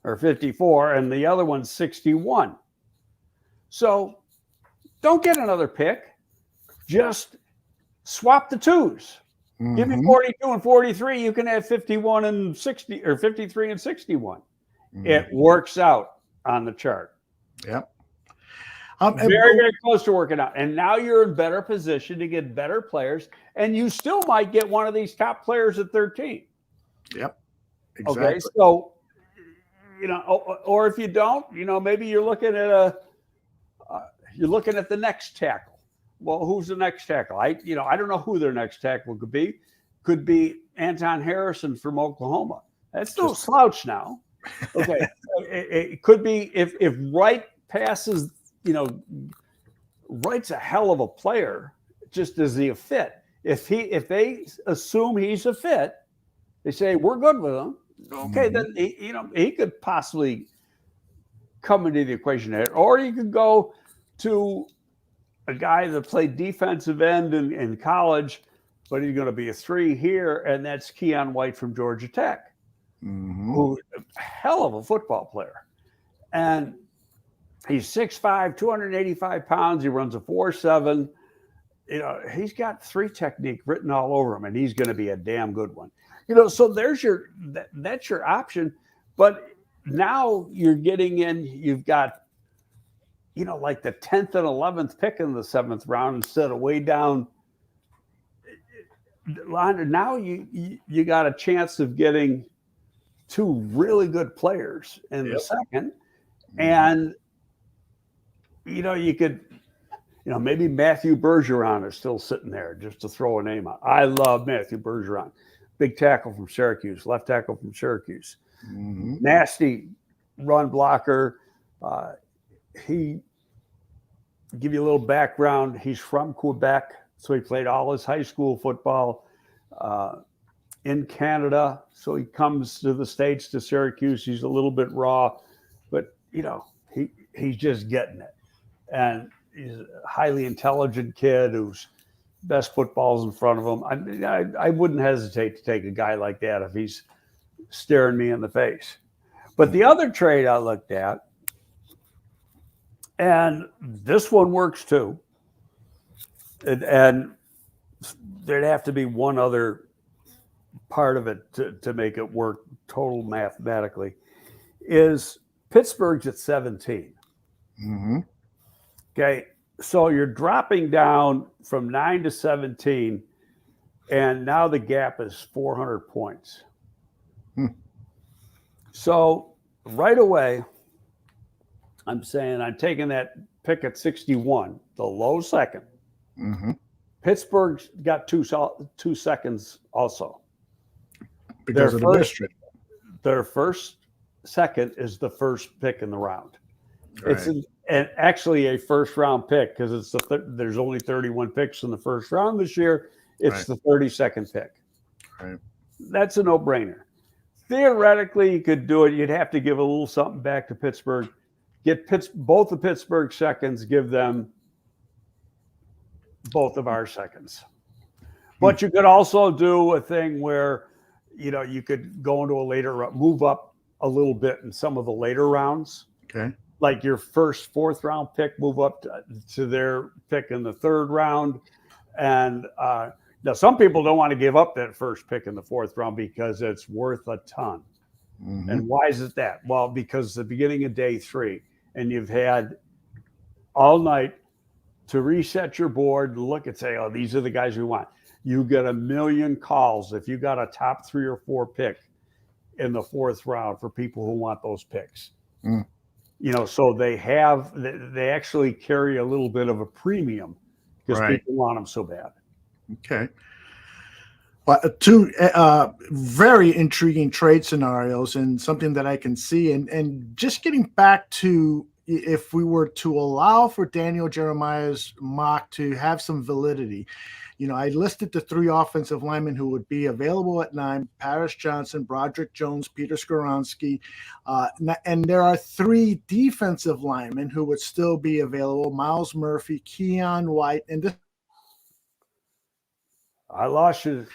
or 54, and the other one's 61. So don't get another pick. Just swap the 2s. Mm-hmm. Give me 42 and 43. You can have 51 and 60 or 53 and 61. Mm-hmm. It works out on the chart. Yep. Very, very close to working out. And now you're in better position to get better players. And you still might get one of these top players at 13. Yep. Exactly. Okay. So, or if you don't, maybe you're looking at the next tackle. Well, who's the next tackle? I don't know who their next tackle could be. could be Anton Harrison from Oklahoma. That's no slouch now. Okay. It could be if Wright passes, Wright's a hell of a player, just as he a fit. If they assume he's a fit, they say we're good with him. Okay, then he could possibly come into the equation there. Or you could go to a guy that played defensive end in college, but he's going to be a 3 here, and that's Keon White from Georgia Tech, who a hell of a football player. And he's 6'5", 285 pounds. He runs a 4.7. He's got 3 technique written all over him, and he's going to be a damn good one. So there's that's your option. But now you're getting in, you've got, like the 10th and 11th pick in the 7th round instead of way down. Now you got a chance of getting 2 really good players in the second. And, you could, maybe Matthew Bergeron is still sitting there, just to throw a name out. I love Matthew Bergeron. Big tackle from Syracuse, left tackle from Syracuse. Nasty run blocker. He give you a little background. He's from Quebec, so he played all his high school football in Canada. So he comes to the States, to Syracuse. He's a little bit raw, but he's just getting it. And he's a highly intelligent kid whose best football's in front of him. I wouldn't hesitate to take a guy like that if he's staring me in the face. But the other trade I looked at, and this one works too, and there'd have to be one other part of it to make it work total mathematically, is Pittsburgh's at 17. Okay, so you're dropping down from 9 to 17, and now the gap is 400 points. So right away, I'm saying I'm taking that pick at 61, the low second. Pittsburgh's got 2 seconds also. Because of the district. Their first second is the first pick in the round. Right. It's actually a first round pick because there's only 31 picks in the first round this year. It's the 32nd pick. Right. That's a no-brainer. Theoretically, you could do it. You'd have to give a little something back to Pittsburgh. Get both the Pittsburgh seconds, give them both of our seconds. But you could also do a thing where, you could go into a later round, move up a little bit in some of the later rounds. Okay. Like your first 4th round pick, move up to their pick in the 3rd round. And now some people don't want to give up that first pick in the 4th round because it's worth a ton. And why is it that? Well, because it's the beginning of day 3, and you've had all night to reset your board, look and say, oh, these are the guys we want. You get a million calls if you got a top 3 or 4 pick in the 4th round for people who want those picks. So they actually carry a little bit of a premium because people want them so bad. Okay. But 2 very intriguing trade scenarios, and something that I can see. And just getting back to, if we were to allow for Daniel Jeremiah's mock to have some validity, I listed the 3 offensive linemen who would be available at 9: Paris Johnson, Broderick Jones, Peter Skoronski. And there are 3 defensive linemen who would still be available: Miles Murphy, Keon White, and this. I lost you.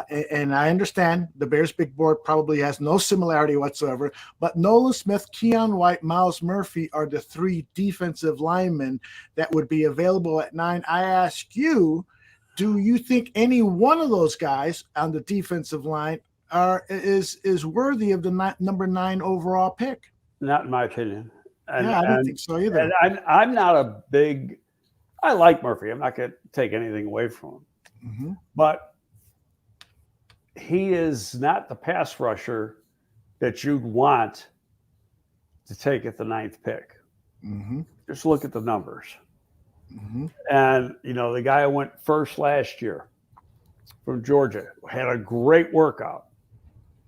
And I understand the Bears big board probably has no similarity whatsoever, but Nolan Smith, Keon White, Miles Murphy are the 3 defensive linemen that would be available at 9. I ask you, do you think any one of those guys on the defensive line is worthy of the number 9 overall pick? Not in my opinion. I don't think so either. And I'm not a big – I like Murphy. I'm not going to take anything away from him. But he is not the pass rusher that you'd want to take at the 9th pick. Just look at the numbers. And, the guy who went first last year, from Georgia, had a great workout.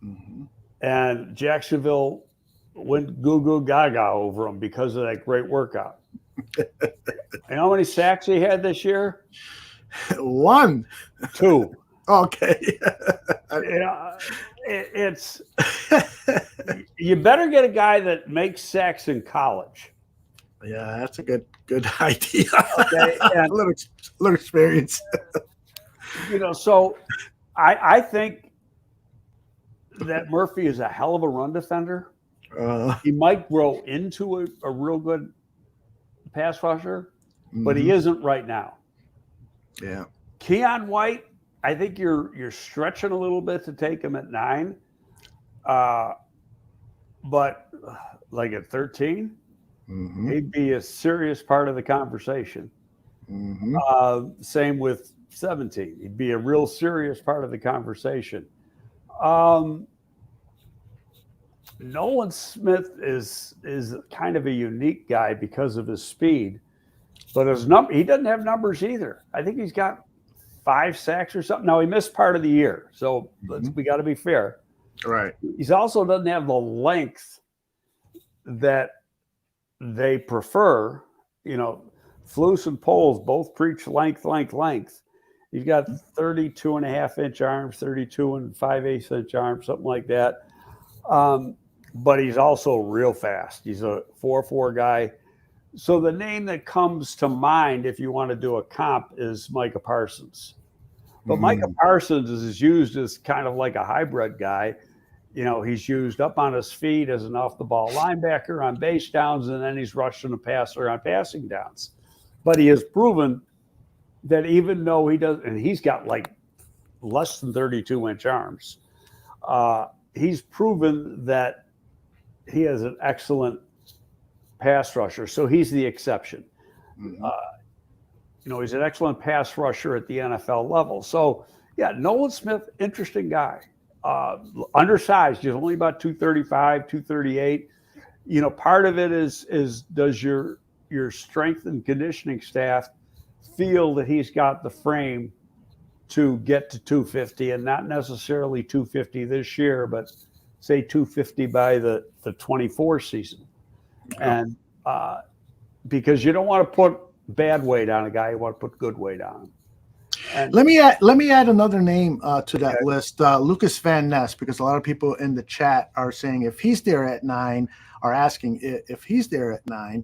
Mhm. And Jacksonville went goo goo gaga over him because of that great workout. You know how many sacks he had this year? One. 2. Okay. Yeah, it's you better get a guy that makes sacks in college. Yeah, that's a good idea. Okay, a and little experience. so I think that Murphy is a hell of a run defender. He might grow into a real good pass rusher, but he isn't right now. Yeah. Keon White, I think you're stretching a little bit to take him at 9, but like at 13, he'd be a serious part of the conversation. Same with 17. He'd be a real serious part of the conversation. Nolan Smith is kind of a unique guy because of his speed, but he doesn't have numbers either. I think he's got 5 sacks or something. Now he missed part of the year, so we got to be fair. Right. He also doesn't have the length that they prefer. Flus and Poles both preach length. He's got 32.5-inch arms, 32 and 5/8 inch arms, something like that. But he's also real fast. He's a 4.4 guy. So the name that comes to mind if you want to do a comp is Micah Parsons. But Micah Parsons is used as kind of like a hybrid guy. He's used up on his feet as an off-the-ball linebacker on base downs, and then he's rushing a passer on passing downs. But he has proven that even though he does, and he's got like less than 32-inch arms, he's proven that he has an excellent pass rusher. So he's the exception. He's an excellent pass rusher at the NFL level. So, yeah, Nolan Smith, interesting guy. Undersized, he's only about 235, 238. Part of it is does your strength and conditioning staff feel that he's got the frame to get to 250, and not necessarily 250 this year, but say 250 by the 24 season. And because you don't want to put bad weight on a guy, you want to put good weight on him. And let me add another name to that list, Lucas Van Ness, because a lot of people in the chat are saying if he's there at 9, are asking if he's there at 9.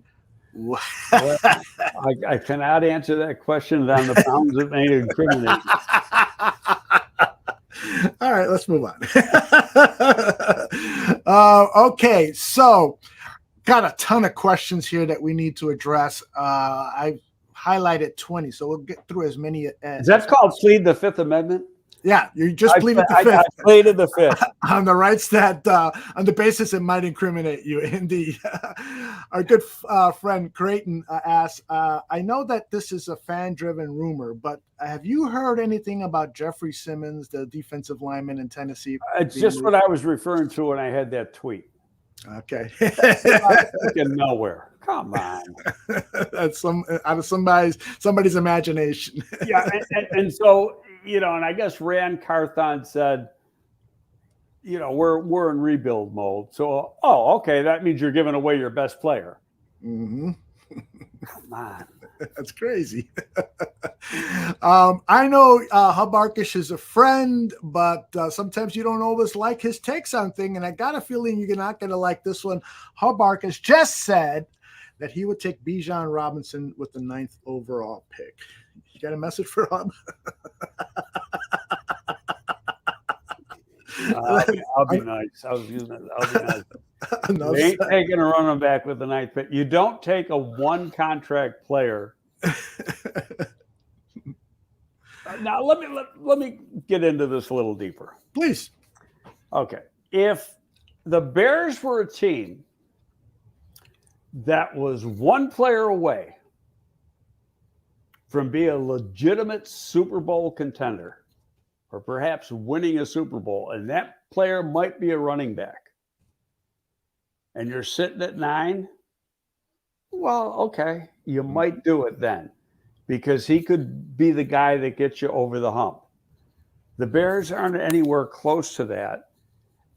Well, I cannot answer that question on the bounds that may incriminate. All right, let's move on. Okay, so got a ton of questions here that we need to address. I've highlighted 20, so we'll get through as many as. Is that called plead the Fifth Amendment? Yeah, you just pleaded the Fifth. I pleaded the Fifth. On the rights that, on the basis it might incriminate you, indeed. Our good friend Creighton asks, I know that this is a fan-driven rumor, but have you heard anything about Jeffrey Simmons, the defensive lineman in Tennessee? It's just what I was referring to when I had that tweet. Okay. Nowhere. Come on. That's out of somebody's imagination. Yeah, and so, and I guess Rand Carthon said, we're in rebuild mode. So, okay, that means you're giving away your best player. Come on. That's crazy. I know Hub Arkish is a friend, but sometimes you don't always like his takes on things, and I got a feeling you're not going to like this one. Hub Arkish just said that he would take Bijan Robinson with the 9th overall pick. You got a message for Hub? I'll be nice. I'll be nice. You ain't taking a running back with the 9th pick. You don't take a one contract player. Now let me get into this a little deeper, please. Okay, if the Bears were a team that was one player away from being a legitimate Super Bowl contender, or perhaps winning a Super Bowl, and that player might be a running back, and you're sitting at 9, well, okay, you might do it then, because he could be the guy that gets you over the hump. The Bears aren't anywhere close to that.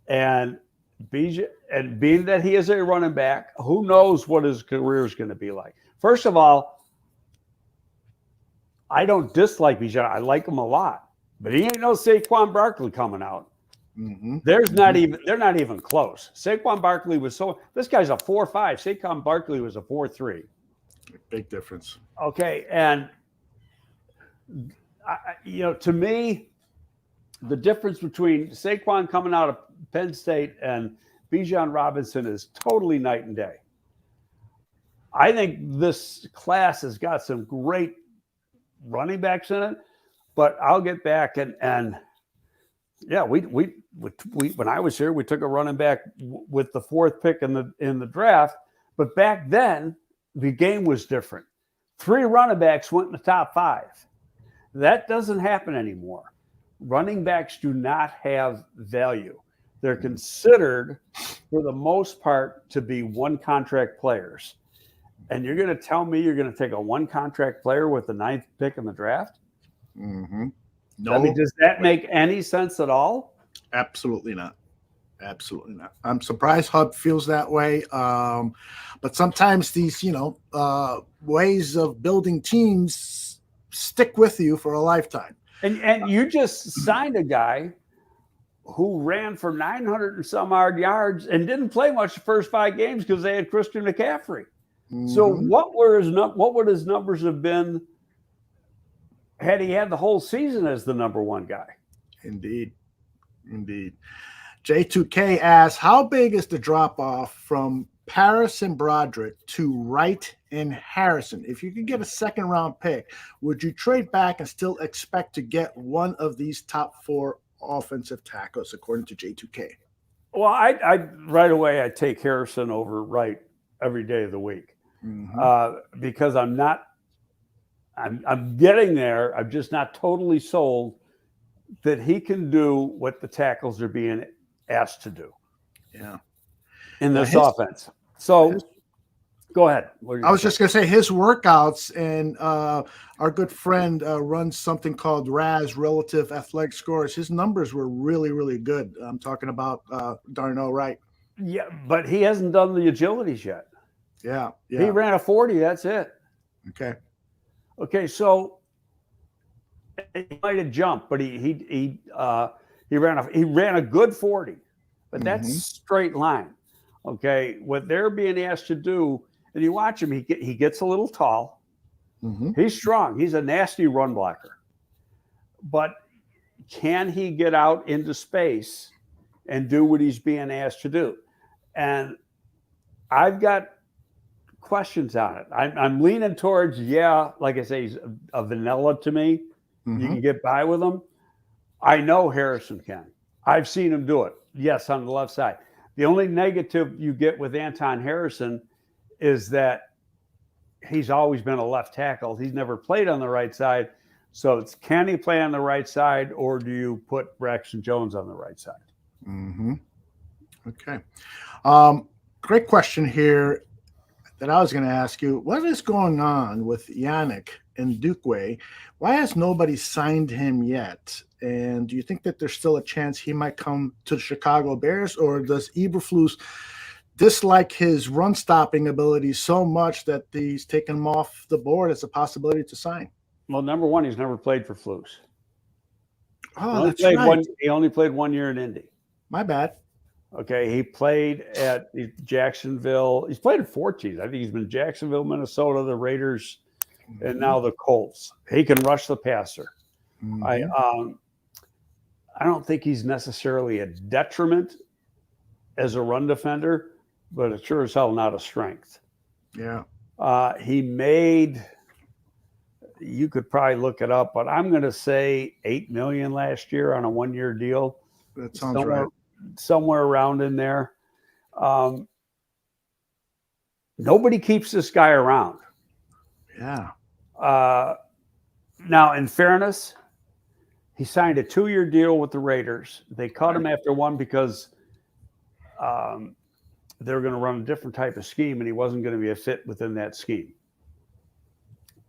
And being that he is a running back, who knows what his career is going to be like. First of all, I don't dislike Bijan. I like him a lot. But he ain't no Saquon Barkley coming out. Mm-hmm. They're not even close. Saquon Barkley was this guy's a 4.5. Saquon Barkley was a 4.3. Big difference. Okay, and to me, the difference between Saquon coming out of Penn State and Bijan Robinson is totally night and day. I think this class has got some great running backs in it, but I'll get back and yeah, we when I was here, we took a running back with the 4th pick in the draft, but back then the game was different. 3 running backs went in the top 5. That doesn't happen anymore. Running backs do not have value. They're considered, for the most part, to be one-contract players. And you're going to tell me you're going to take a one-contract player with the 9th pick in the draft? Mm-hmm. No. I mean, does that make any sense at all? Absolutely not. Absolutely not. I'm surprised Hub feels that way. But sometimes these, ways of building teams stick with you for a lifetime. And you just signed a guy who ran for 900 and some odd yards and didn't play much the first 5 games because they had Christian McCaffrey. Mm-hmm. So what would his numbers have been had he had the whole season as the number 1 guy? Indeed. J2K asks, how big is the drop-off from Paris and Broderick to Wright and Harrison? If you could get a 2nd-round pick, would you trade back and still expect to get one of these top 4 offensive tackles, according to J2K? Well, I right away I take Harrison over Wright every day of the week. Mm-hmm. Because I'm getting there. I'm just not totally sold that he can do what the tackles are being asked to do. Yeah. In this offense. So go ahead. I was just going to say his workouts, and our good friend runs something called RAS, Relative Athletic Scores. His numbers were really, really good. I'm talking about Darnell Wright. Yeah, but he hasn't done the agilities yet. Yeah. He ran a 40. That's it. Okay. So he might have jumped, but he ran a good 40, but that's straight line. Okay, what they're being asked to do, and you watch him, he gets a little tall. Mm-hmm. He's strong. He's a nasty run blocker. But can he get out into space and do what he's being asked to do? And I've got questions on it. I'm leaning towards, like I say, he's a vanilla to me. Mm-hmm. You can get by with him. I know Harrison can. I've seen him do it. Yes, on the left side. The only negative you get with Anton Harrison is that he's always been a left tackle. He's never played on the right side. So it's, can he play on the right side, or do you put Braxton Jones on the right side? Mm-hmm. Okay. Great question here that I was going to ask you. What is going on with Yannick Ndukwe? Why has nobody signed him yet? And do you think that there's still a chance he might come to the Chicago Bears, or does Eberflus dislike his run-stopping ability so much that he's taken him off the board as a possibility to sign? Well, number one, he's never played for Flus. Oh, that's right. He only played 1 year in Indy. My bad. Okay, he played at Jacksonville. He's played at 4 teams. I think he's been Jacksonville, Minnesota, the Raiders, and now the Colts. He can rush the passer. Mm-hmm. I don't think he's necessarily a detriment as a run defender, but it's sure as hell not a strength. Yeah. He made, you could probably look it up, but I'm going to say $8 million last year on a 1-year deal. That sounds right. Somewhere around in there. Nobody keeps this guy around. Yeah. Now, in fairness, he signed a 2-year deal with the Raiders. They cut him after 1 because they were going to run a different type of scheme, and he wasn't going to be a fit within that scheme.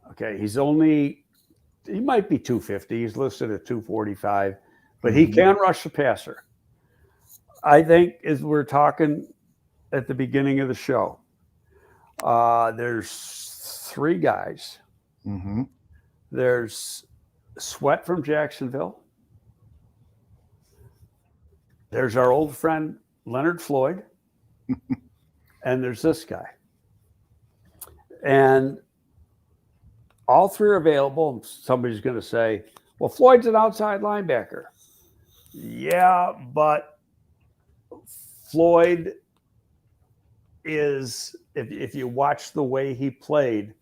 Okay, he might be 250. He's listed at 245. but he can rush the passer. I think, as we're talking at the beginning of the show, there's three guys. Mm-hmm. There's Sweat from Jacksonville. There's our old friend Leonard Floyd. And there's this guy. And all three are available. Somebody's going to say, well, Floyd's an outside linebacker. Yeah, but Floyd is, if you watch the way he played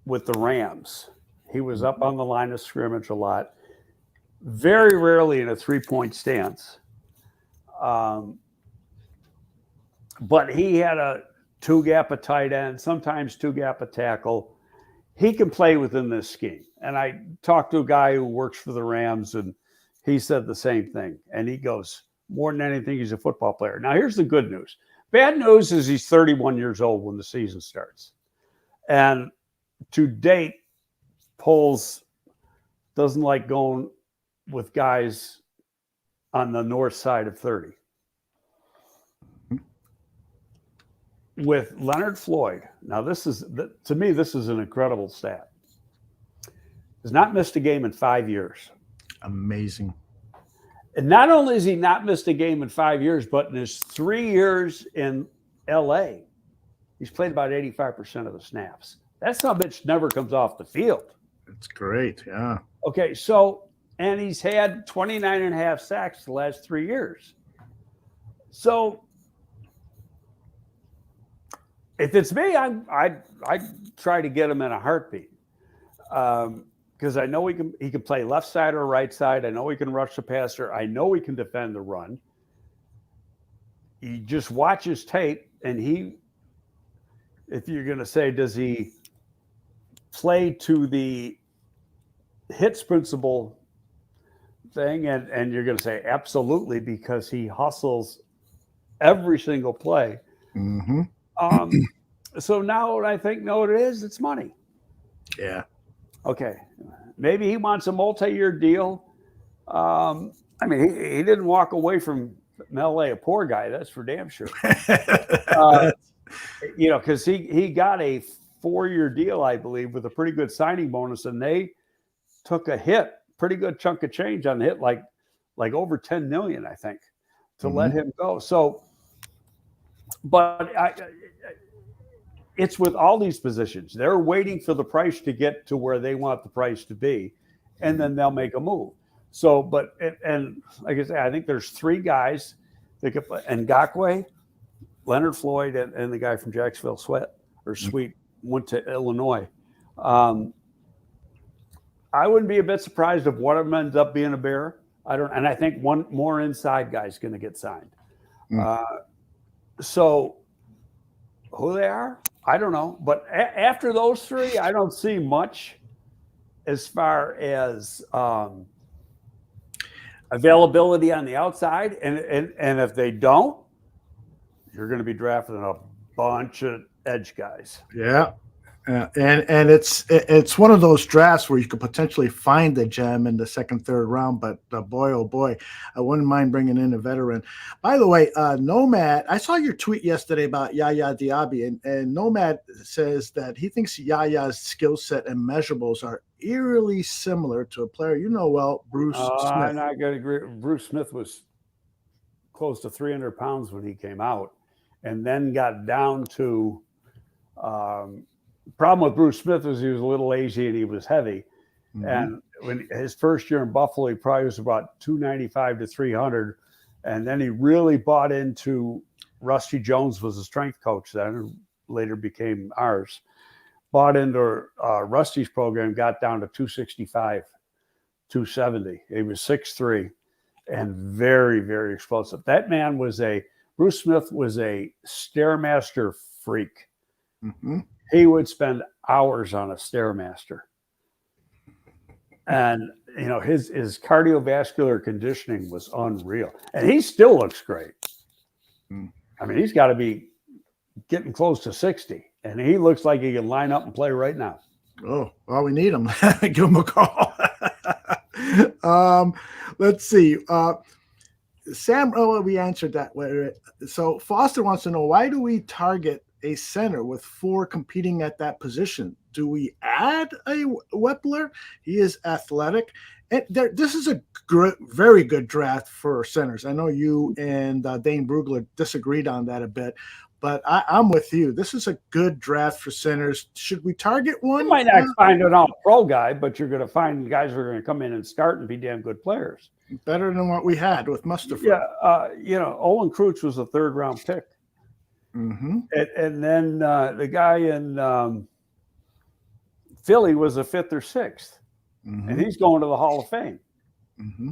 with the Rams, he was up on the line of scrimmage a lot, very rarely in a three-point stance. But he had a two-gap a tight end, sometimes two-gap a tackle. He can play within this scheme. And I talked to a guy who works for the Rams, and he said the same thing. And he goes, more than anything, he's a football player. Now, here's the good news. Bad news is he's 31 years old when the season starts. And to date, Poles doesn't like going with guys on the north side of 30. With Leonard Floyd, now to me, this is an incredible stat. He's not missed a game in 5 years. Amazing. And not only has he not missed a game in 5 years, but in his 3 years in LA, he's played about 85% of the snaps. That son of a bitch never comes off the field. It's great. Yeah. Okay, so, and he's had 29 and a half sacks the last 3 years. So, if it's me, I'd try to get him in a heartbeat, because I know he can play left side or right side. I know he can rush the passer. I know he can defend the run. You just watch his tape, and if you're going to say, does he play to the hits principle thing, and you're going to say absolutely, because he hustles every single play. Mm-hmm. So now what I think, no, it is, it's money. Yeah. Okay. Maybe he wants a multi-year deal. I mean, he didn't walk away from LA a poor guy. That's for damn sure. Because he got a 4-year deal, I believe, with a pretty good signing bonus, and they took a hit, pretty good chunk of change on the hit, like over 10 million, I think, to let him go. So, but it's with all these positions. They're waiting for the price to get to where they want the price to be, and then they'll make a move. So, but, and like I say, I think there's three guys that could play. Ngakoue, Leonard Floyd, and the guy from Jacksonville, Sweet, went to Illinois. I wouldn't be a bit surprised if one of them ends up being a Bear. And I think one more inside guy is going to get signed. So who they are, I don't know. But after those three, I don't see much as far as availability on the outside. And if they don't, you're going to be drafting a bunch of edge guys. Yeah. And it's one of those drafts where you could potentially find a gem in the second, third round, but boy, oh boy, I wouldn't mind bringing in a veteran. By the way, Nomad, I saw your tweet yesterday about Yaya Diaby, and Nomad says that he thinks Yaya's skill set and measurables are eerily similar to a player you know well, Bruce Smith. I'm not going to agree. Bruce Smith was close to 300 pounds when he came out, and then got down to problem with Bruce Smith was he was a little lazy and he was heavy. And when his first year in Buffalo, he probably was about 295 to 300. And then he really bought into Rusty Jones was a strength coach then, and later became ours. Bought into Rusty's program, got down to 265, 270. He was 6'3", and very, very explosive. That man Bruce Smith was a Stairmaster freak. He would spend hours on a Stairmaster. And, his cardiovascular conditioning was unreal. And he still looks great. I mean, he's got to be getting close to 60. And he looks like he can line up and play right now. Oh, well, we need him. Give him a call. Let's see. Sam, oh, we answered that. So Foster wants to know, why do we target a center with 4 competing at that position? Do we add a Wepler? He is athletic. And this is a very good draft for centers. I know you and Dane Brugler disagreed on that a bit, but I'm with you. This is a good draft for centers. Should we target one? You might not find an all-pro guy, but you're going to find guys who are going to come in and start and be damn good players. Better than what we had with Mustafa. Yeah, Olin Kreutz was a 3rd-round pick. Mm-hmm. And then the guy in Philly was a 5th or 6th. Mm-hmm. And he's going to the Hall of Fame. Mm-hmm.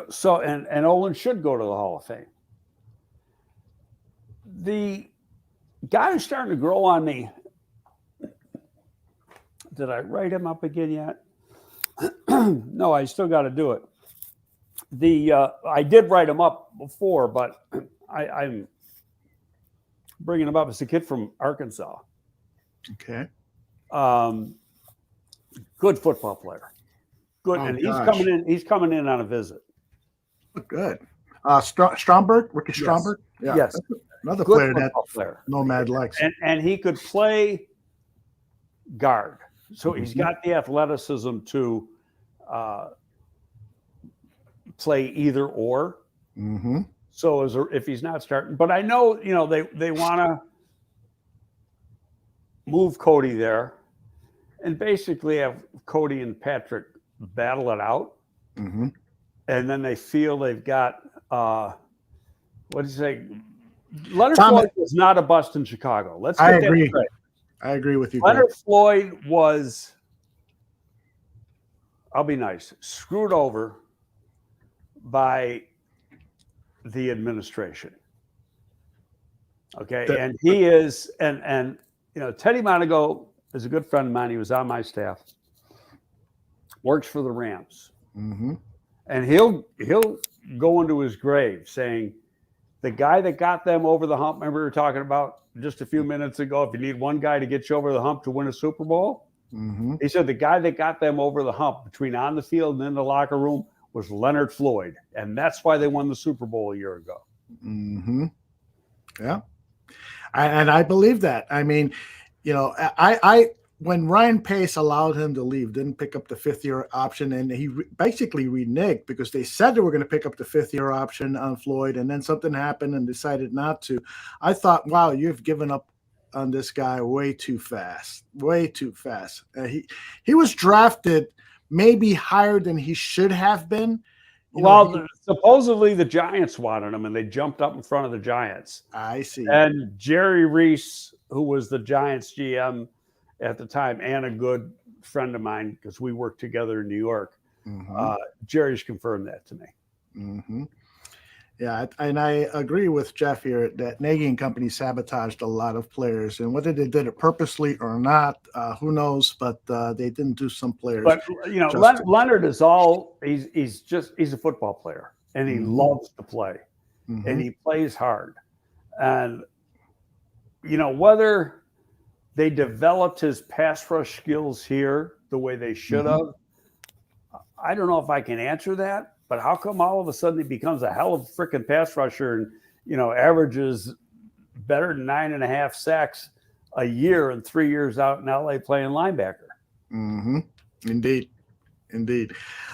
So and Olin should go to the Hall of Fame. The guy who's starting to grow on me, did I write him up again yet? No, I still got to do it. I did write him up before, but I'm bringing him up as a kid from Arkansas. Okay. Good football player. Good, and he's coming in on a visit. Good. Stromberg, Ricky Stromberg. Yeah. Yes. Another good player player. Nomad likes. And he could play guard. So he's got the athleticism to play either or. Mm-hmm. So if he's not starting, but I know, they want to move Cody there and basically have Cody and Patrick battle it out. Mm-hmm. And then they feel they've got, what did you say? Leonard Floyd was not a bust in Chicago. Let's get that straight. I agree with you. Leonard Floyd was, I'll be nice, screwed over by the administration. Okay. And he is, and Teddy Monago is a good friend of mine. He was on my staff, works for the Rams. Mm-hmm. And he'll go into his grave saying, the guy that got them over the hump, remember we were talking about just a few minutes ago, if you need one guy to get you over the hump to win a Super Bowl, mm-hmm. He said the guy that got them over the hump between on the field and in the locker room was Leonard Floyd. And that's why they won the Super Bowl a year ago. Mm-hmm. Yeah. And I believe that. I mean, I when Ryan Pace allowed him to leave, didn't pick up the 5th-year option, and he basically reneged because they said they were going to pick up the 5th-year option on Floyd, and then something happened and decided not to. I thought, wow, you've given up on this guy way too fast. He was drafted maybe higher than he should have been. Supposedly the Giants wanted him, and they jumped up in front of the Giants. I see. And Jerry Reese, who was the Giants GM at the time and a good friend of mine because we worked together in New York, mm-hmm. Jerry's confirmed that to me. Mm-hmm. Yeah, and I agree with Jeff here that Nagy and company sabotaged a lot of players, and whether they did it purposely or not, who knows? But they didn't do some players. But Leonard is he's a football player, and he mm-hmm. loves to play, mm-hmm. and he plays hard, and whether they developed his pass rush skills here the way they should have, mm-hmm. I don't know if I can answer that. But how come all of a sudden he becomes a hell of a freaking pass rusher and, averages better than 9.5 sacks a year and 3 years out in LA playing linebacker? Mm-hmm. Indeed.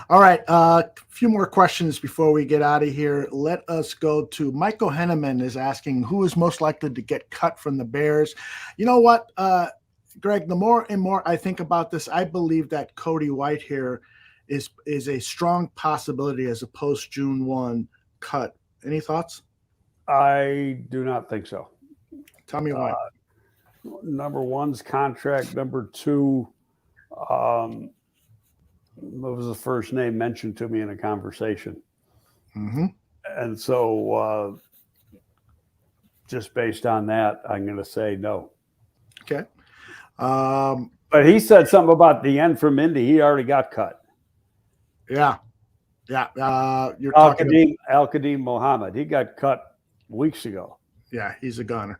All right. A few more questions before we get out of here. Let us go to Michael Henneman is asking who is most likely to get cut from the Bears. You know what, Greg, the more and more I think about this, I believe that Cody White here is a strong possibility as a post June 1 cut. Any thoughts? I do not think so. Tell me why. Number one's contract. Number two, what was the first name mentioned to me in a conversation? Mm-hmm. And so just based on that, I'm going to say no. Okay. But he said something about the end from Indy. He already got cut. Yeah. You're talking Al-Qadim Mohammed. He got cut weeks ago. Yeah, he's a gunner.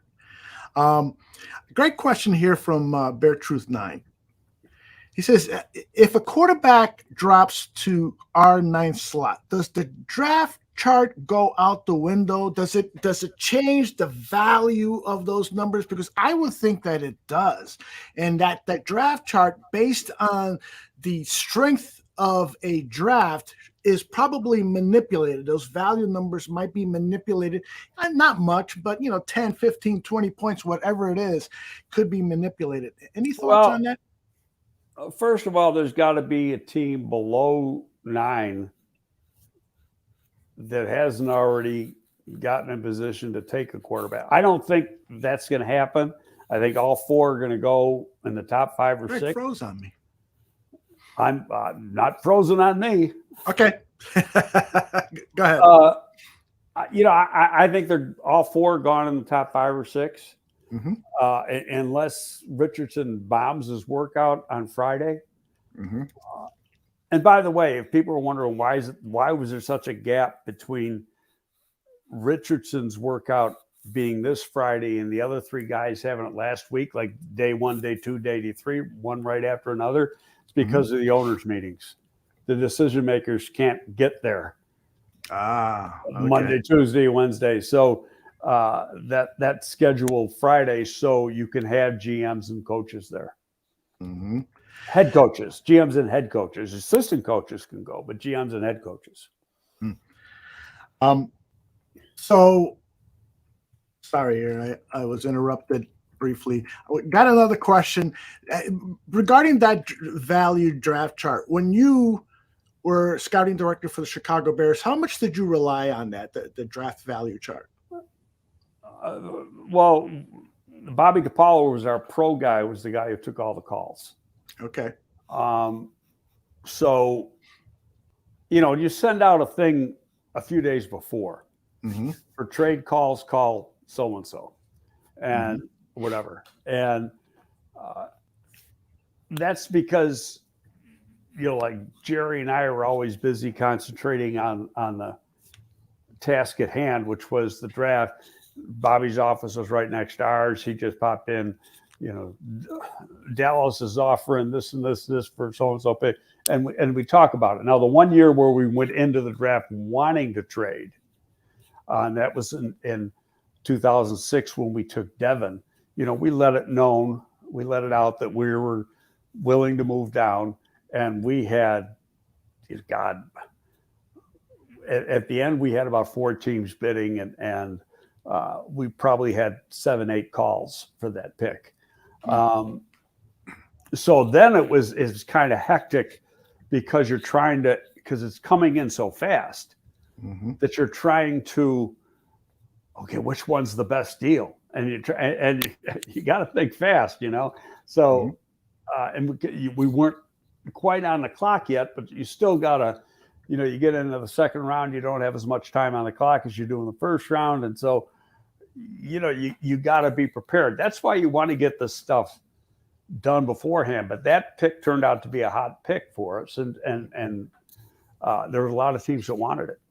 Great question here from Bear Truth 9. He says, if a quarterback drops to our ninth slot, does the draft chart go out the window? Does it change the value of those numbers? Because I would think that it does, and that draft chart based on the strength of a draft is probably manipulated. Those value numbers might be manipulated, not much, but 10, 15, 20 points, whatever it is, could be manipulated. Any thoughts on that? First of all, there's got to be a team below 9 that hasn't already gotten in position to take a quarterback. I don't think that's going to happen. I think all 4 are going to go in the top 5 or Rick 6. Froze on me. I'm not frozen on me. Okay. Go ahead. I think they're all 4 gone in the top 5 or 6. Mm-hmm. Unless Richardson bombs his workout on Friday. Mm-hmm. And by the way, if people are wondering why was there such a gap between Richardson's workout being this Friday and the other 3 guys having it last week, like day 1, day 2, day 3, one right after another, it's because of the owners' meetings. The decision makers can't get there. Okay. Monday, Tuesday, Wednesday. So that's scheduled Friday, so you can have GMs and coaches there. Mm-hmm. Head coaches, GMs and head coaches. Assistant coaches can go, but GMs and head coaches. So sorry here, I was interrupted briefly. Got another question regarding that value draft chart. When you were scouting director for the Chicago Bears, how much did you rely on that, the draft value chart? Well, Bobby Capallo was our pro guy, was the guy who took all the calls. Okay. So, you send out a thing a few days before for trade calls, call so-and-so and whatever. And that's because, like Jerry and I were always busy concentrating on the task at hand, which was the draft. Bobby's office was right next to ours. He just popped in, Dallas is offering this and this for so-and-so pick. And we talk about it. Now, the one year where we went into the draft wanting to trade, and that was in 2006 when we took Devin, we let it out that we were willing to move down. And we had, God, at the end, we had about 4 teams bidding, and we probably had 7, 8 calls for that pick. So then it was kind of hectic because because it's coming in so fast that you're trying to, okay, which one's the best deal? And you got to think fast, So, and we weren't quite on the clock yet, but you still got to, you get into the second round, you don't have as much time on the clock as you do in the first round. And so, you got to be prepared. That's why you want to get this stuff done beforehand. But that pick turned out to be a hot pick for us. And there were a lot of teams that wanted it.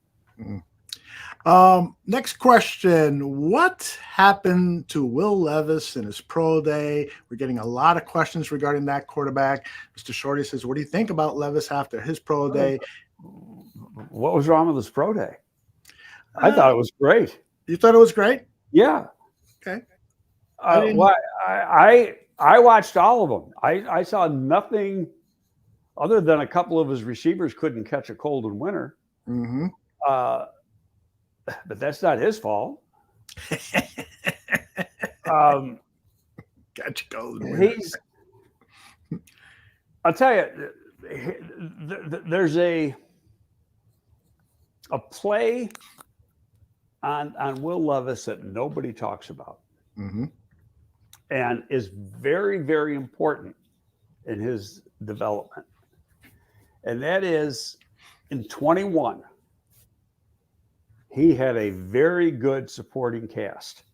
Next question. What happened to Will Levis in his pro day? We're getting a lot of questions regarding that quarterback. Mr. Shorty says, what do you think about Levis after his pro day? What was wrong with his pro day? I thought it was great. You thought it was great? Yeah. Okay. I watched all of them. I saw nothing other than a couple of his receivers couldn't catch a cold in winter. But that's not his fault. Catch a cold in winter. I'll tell you, there's a play on Will Levis that nobody talks about, and is very, very important in his development. And that is in 21, he had a very good supporting cast.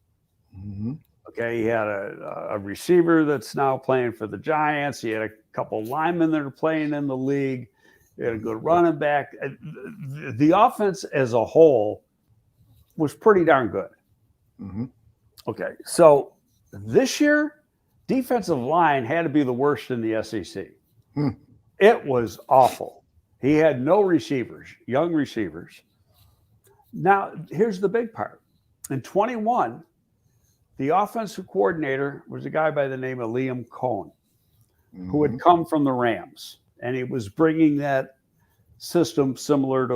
Okay, he had a receiver that's now playing for the Giants. He had a couple linemen that are playing in the league. He had a good running back. The offense as a whole was pretty darn good. Okay, so this year, defensive line had to be the worst in the SEC. Hmm. It was awful. He had no receivers, young receivers. Now, here's the big part. In 21, the offensive coordinator was a guy by the name of Liam Cohen, who had come from the Rams, and he was bringing that system similar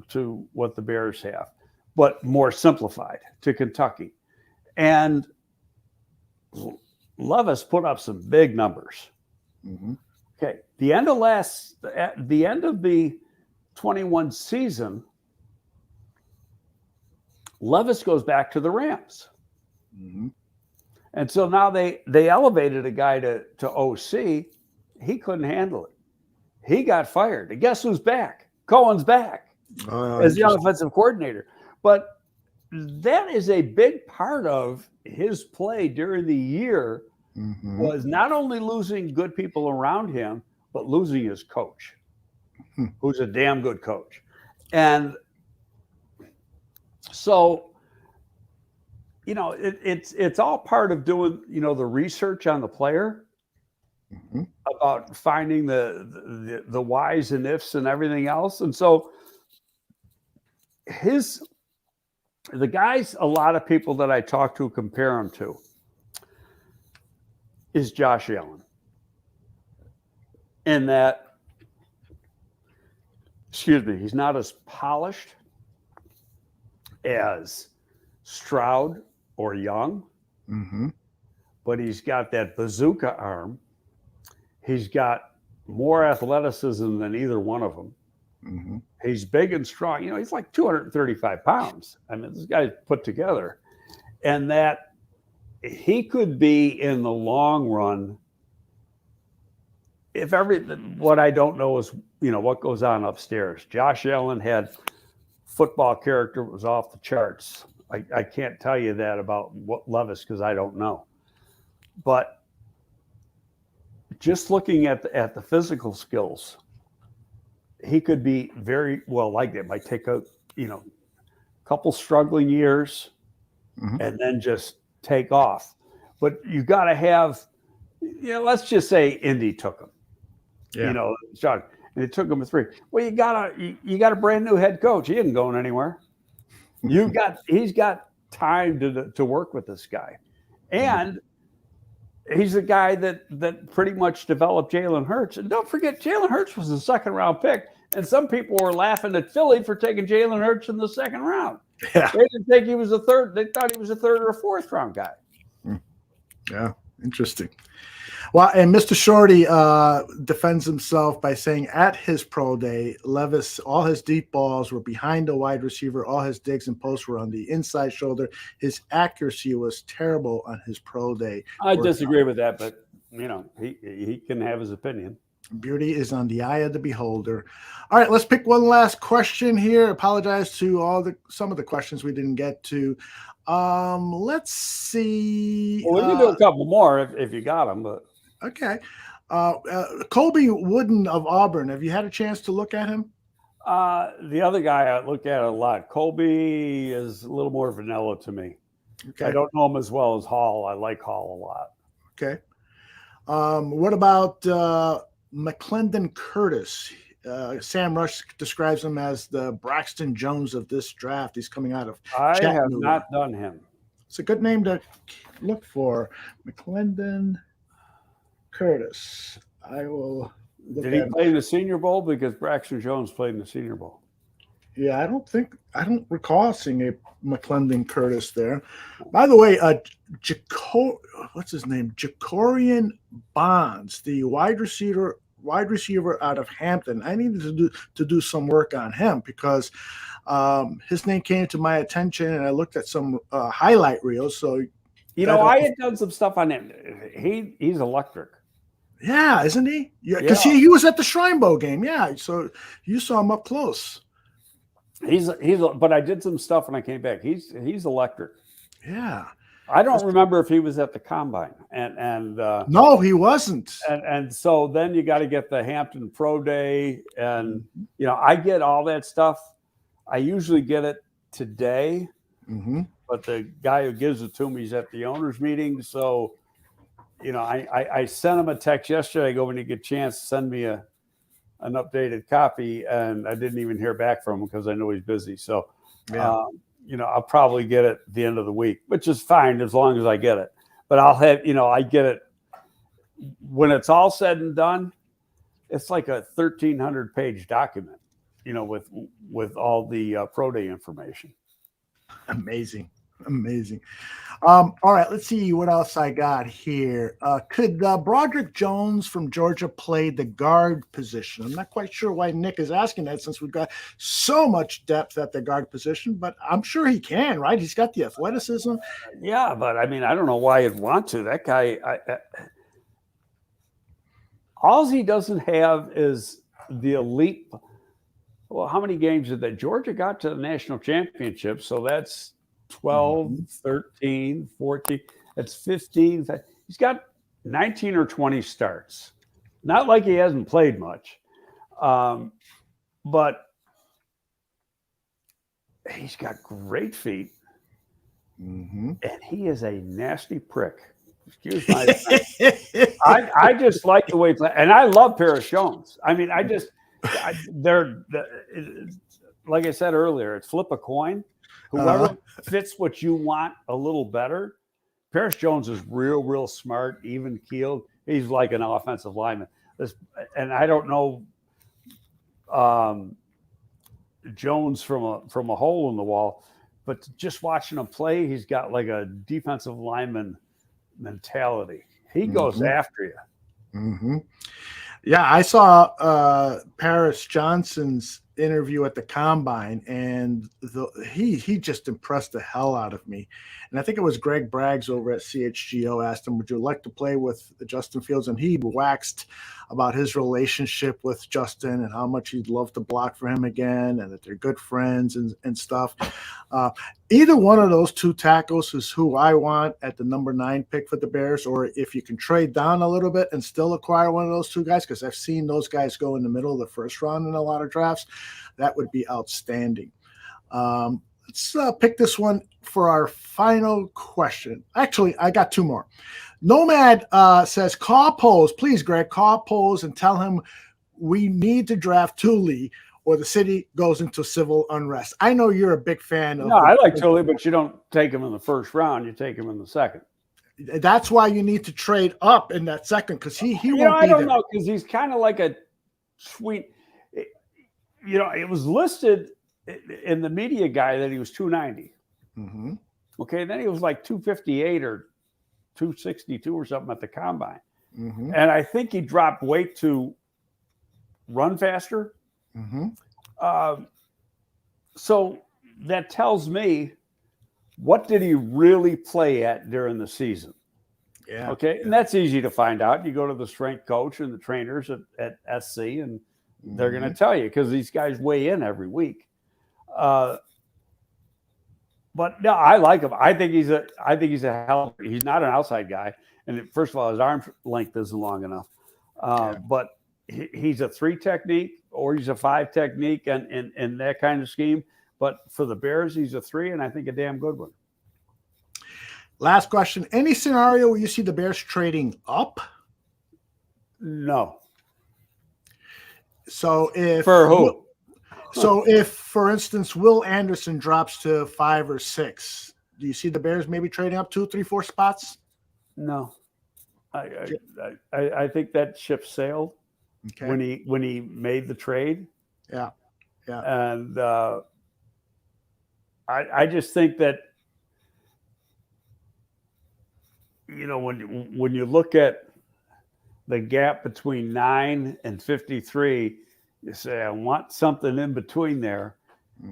to what the Bears have, but more simplified to Kentucky. And Levis put up some big numbers. Mm-hmm. Okay, at the end of the 21 season, Levis goes back to the Rams. Mm-hmm. And so now they elevated a guy to OC. He couldn't handle it. He got fired. And guess who's back? Cohen's back as the offensive coordinator. But that is a big part of his play during the year, was not only losing good people around him, but losing his coach, who's a damn good coach. And so, it's all part of doing, the research on the player, about finding the whys and ifs and everything else. And so the guys, a lot of people that I talk to compare him to is Josh Allen. In that, he's not as polished as Stroud or Young, but he's got that bazooka arm. He's got more athleticism than either one of them. He's big and strong. He's like 235 pounds. I mean, this guy's put together. And that he could be, in the long run, what I don't know is, what goes on upstairs. Josh Allen had football character, was off the charts. I can't tell you that about what Levis, because I don't know. But just looking at the physical skills, he could be very well liked. It might take a couple struggling years and then just take off. But you got to have, let's just say Indy took him. John, and it took him 3. Well, you got a brand new head coach. He isn't going anywhere. He's got time to work with this guy, and he's the guy that pretty much developed Jalen Hurts. And don't forget, Jalen Hurts was a second-round pick, and some people were laughing at Philly for taking Jalen Hurts in the second round. Yeah. They didn't think he was a third. They thought he was a third or a fourth-round guy. Yeah, interesting. Well, and Mr. Shorty defends himself by saying at his pro day, Levis, all his deep balls were behind the wide receiver. All his digs and posts were on the inside shoulder. His accuracy was terrible on his pro day. I disagree with that, but, he can have his opinion. Beauty is on the eye of the beholder. All right, let's pick one last question here. Apologize to some of the questions we didn't get to. Let's see. Well, we can do a couple more if you got them, but. Okay. Colby Wooden of Auburn. Have you had a chance to look at him? The other guy I look at a lot. Colby is a little more vanilla to me. Okay. I don't know him as well as Hall. I like Hall a lot. Okay. What about McClendon Curtis? Sam Rush describes him as the Braxton Jones of this draft. He's coming out of I Chattanooga. have not done him. It's a good name to look for. McClendon Curtis. I will look Did he at play in the Senior Bowl? Because Braxton Jones played in the Senior Bowl. Yeah, I don't recall seeing a McClendon Curtis there. By the way, what's his name? Jacorian Bonds, the wide receiver out of Hampton. I needed to do some work on him because his name came to my attention, and I looked at some highlight reels. So, I had done some stuff on him. He's electric. Yeah, isn't he? Yeah, because he was at the Shrine Bowl game. Yeah, so you saw him up close. But I did some stuff when I came back. He's electric. Yeah. I don't remember if he was at the combine, and no, he wasn't. And so then you got to get the Hampton Pro Day, and I get all that stuff. I usually get it today, but the guy who gives it to me is at the owners' meeting, so I sent him a text yesterday. I go, when you get a chance, send me an updated copy, and I didn't even hear back from him because I know he's busy. So, I'll probably get it at the end of the week, which is fine as long as I get it. But I'll have, I get it when it's all said and done. It's like a 1,300-page document, with all the pro day information. Amazing. All right, let's see what else I got here. Could Broderick Jones from Georgia play the guard position? I'm not quite sure why Nick is asking that, since we've got so much depth at the guard position, but I'm sure he can, right? He's got the athleticism. Yeah, but I mean, I don't know why you'd want to. That guy, all he doesn't have is the elite. Well, how many games did that? Georgia got to the national championship, so that's 12, 13, 14. That's 15. He's got 19 or 20 starts. Not like he hasn't played much, but he's got great feet, and he is a nasty prick. Excuse my. I just like the way he plays, and I love Paris Jones. I mean, they're like I said earlier, it's flip a coin. Whoever fits what you want a little better. Paris Jones is real smart, even keeled. He's like an offensive lineman. And I don't know Jones from a hole in the wall, but just watching him play, he's got like a defensive lineman mentality. He goes after you. Yeah, I saw Paris Johnson's interview at the combine, and he just impressed the hell out of me. And I think it was Greg Braggs over at CHGO asked him, would you like to play with Justin Fields? And he waxed about his relationship with Justin and how much he'd love to block for him again, and that they're good friends and stuff. Either one of those two tackles is who I want at the number 9 pick for the Bears, or if you can trade down a little bit and still acquire one of those two guys, because I've seen those guys go in the middle of the first round in a lot of drafts, that would be outstanding. Let's pick this one for our final question. Actually, I got 2 more. Nomad says, call Poles, please, Greg, call Poles and tell him we need to draft Thule or the city goes into civil unrest. I know you're a big fan of. No, I like Thule, but you don't take him in the first round. You take him in the second. That's why you need to trade up in that second, because he won't be there. I don't know, because he's kind of like a sweet. It was listed in the media guy that he was 290. Okay, then he was like 258 or 262 or something at the combine. And I think he dropped weight to run faster. So that tells me, what did he really play at during the season? Yeah. Okay. And that's easy to find out. You go to the strength coach and the trainers at SC, and they're going to tell you, because these guys weigh in every week. But no, I like him. I think he's a hell. He's not an outside guy. And first of all, his arm length isn't long enough. But he's a 3 technique, or he's a 5 technique, and in that kind of scheme. But for the Bears, he's a 3, and I think a damn good one. Last question. Any scenario where you see the Bears trading up? No. So if for who? So if, for instance, Will Anderson drops to 5 or 6, do you see the Bears maybe trading up 2, 3, 4 spots? No. I think that ship sailed when he made the trade. Yeah. And I just think that, when you look at the gap between 9 and 53, you say, I want something in between there.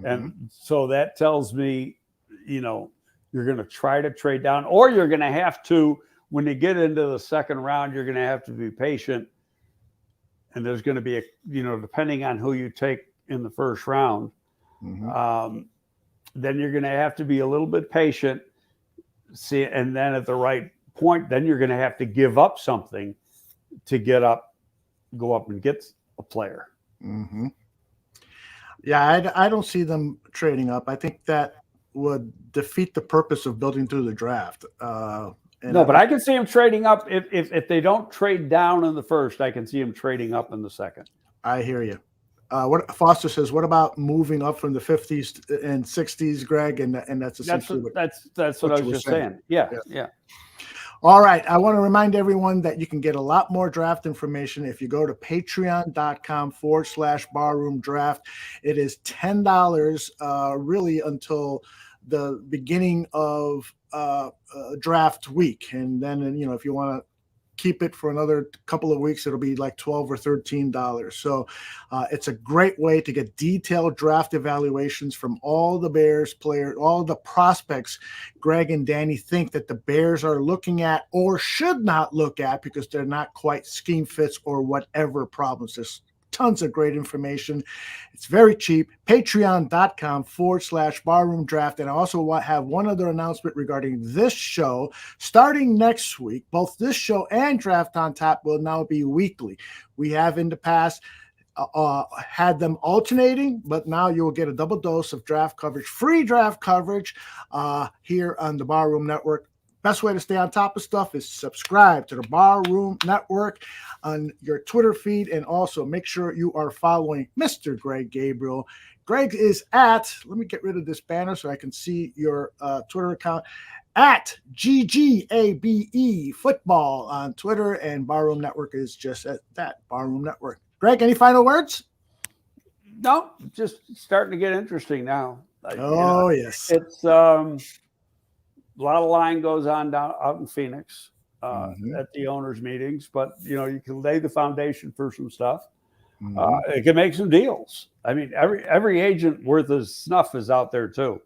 And so that tells me, you're going to try to trade down, or you're going to have to, when you get into the second round, you're going to have to be patient. And there's going to be depending on who you take in the first round, then you're going to have to be a little bit patient. And then at the right point, then you're going to have to give up something to go up and get a player. Yeah, I don't see them trading up. I think that would defeat the purpose of building through the draft. And No, but I can see him trading up. If they don't trade down in the first, I can see him trading up in the second. I hear you. What Foster says, what about moving up from the 50s and 60s, Greg? And that's essentially that's what I was just saying. Yeah. All right. I want to remind everyone that you can get a lot more draft information if you go to patreon.com/barroom draft. It is $10 really until the beginning of draft week. And then, if you want to keep it for another couple of weeks, it'll be like $12 or $13. So it's a great way to get detailed draft evaluations from all the Bears players, all the prospects Greg and Danny think that the Bears are looking at or should not look at because they're not quite scheme fits or whatever problems. There's tons of great information. It's very cheap. Patreon.com/barroom draft. And I also have one other announcement regarding this show. Starting next week, both this show and Draft on Tap will now be weekly. We have in the past had them alternating, but now you will get a double dose of draft coverage, free draft coverage here on the Barroom Network. Best way to stay on top of stuff is subscribe to the Barroom Network on your Twitter feed, and also make sure you are following Mr. Greg Gabriel. Greg is let me get rid of this banner so I can see your Twitter account, at GGABE Football on Twitter, and Barroom Network is just at that, Barroom Network. Greg, any final words? No, just starting to get interesting now. Yes. It's a lot of line goes on out in Phoenix at the owners' meetings, but you can lay the foundation for some stuff. It can make some deals. I mean, every agent worth his snuff is out there too.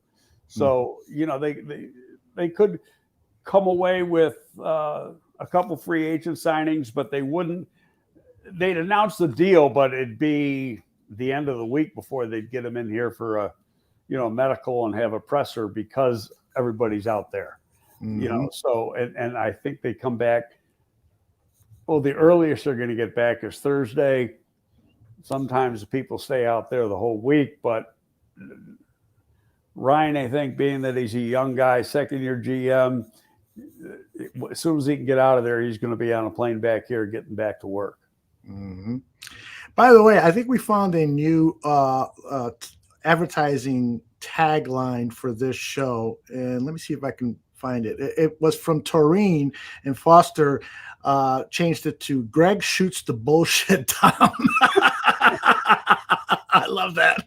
So they could come away with a couple free agent signings, but they'd announce the deal, but it'd be the end of the week before they'd get them in here for a medical and have a presser because everybody's out there. So and I think they come back. Well, the earliest they're going to get back is Thursday. Sometimes people stay out there the whole week, but Ryan, I think, being that he's a young guy, second-year GM, as soon as he can get out of there, he's going to be on a plane back here getting back to work. By the way, I think we found a new advertising tagline for this show, and let me see if I can find it. It was from Taurine, and Foster changed it to "Greg shoots the bullshit down." I love that.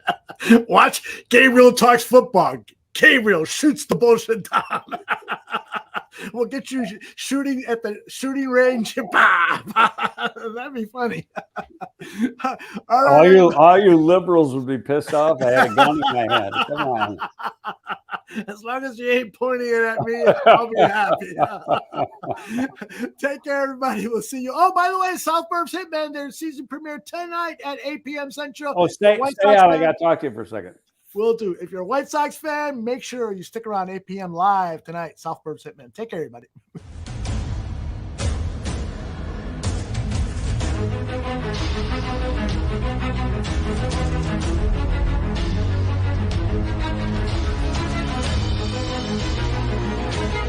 Watch Gabriel talks football. Gabriel shoots the bullshit down. We'll get you shooting at the shooting range. That'd be funny. All you liberals would be pissed off. I had a gun in my head. Come on. As long as you ain't pointing it at me, I'll be happy. Take care, everybody. We'll see you. Oh, by the way, South Burbs Hitman, their season premiere tonight at 8 p.m. Central. Oh, stay out. I got to talk to you for a second. Will do. If you're a White Sox fan, make sure you stick around 8 p.m. live tonight. South Burbs Hitman. Take care, everybody.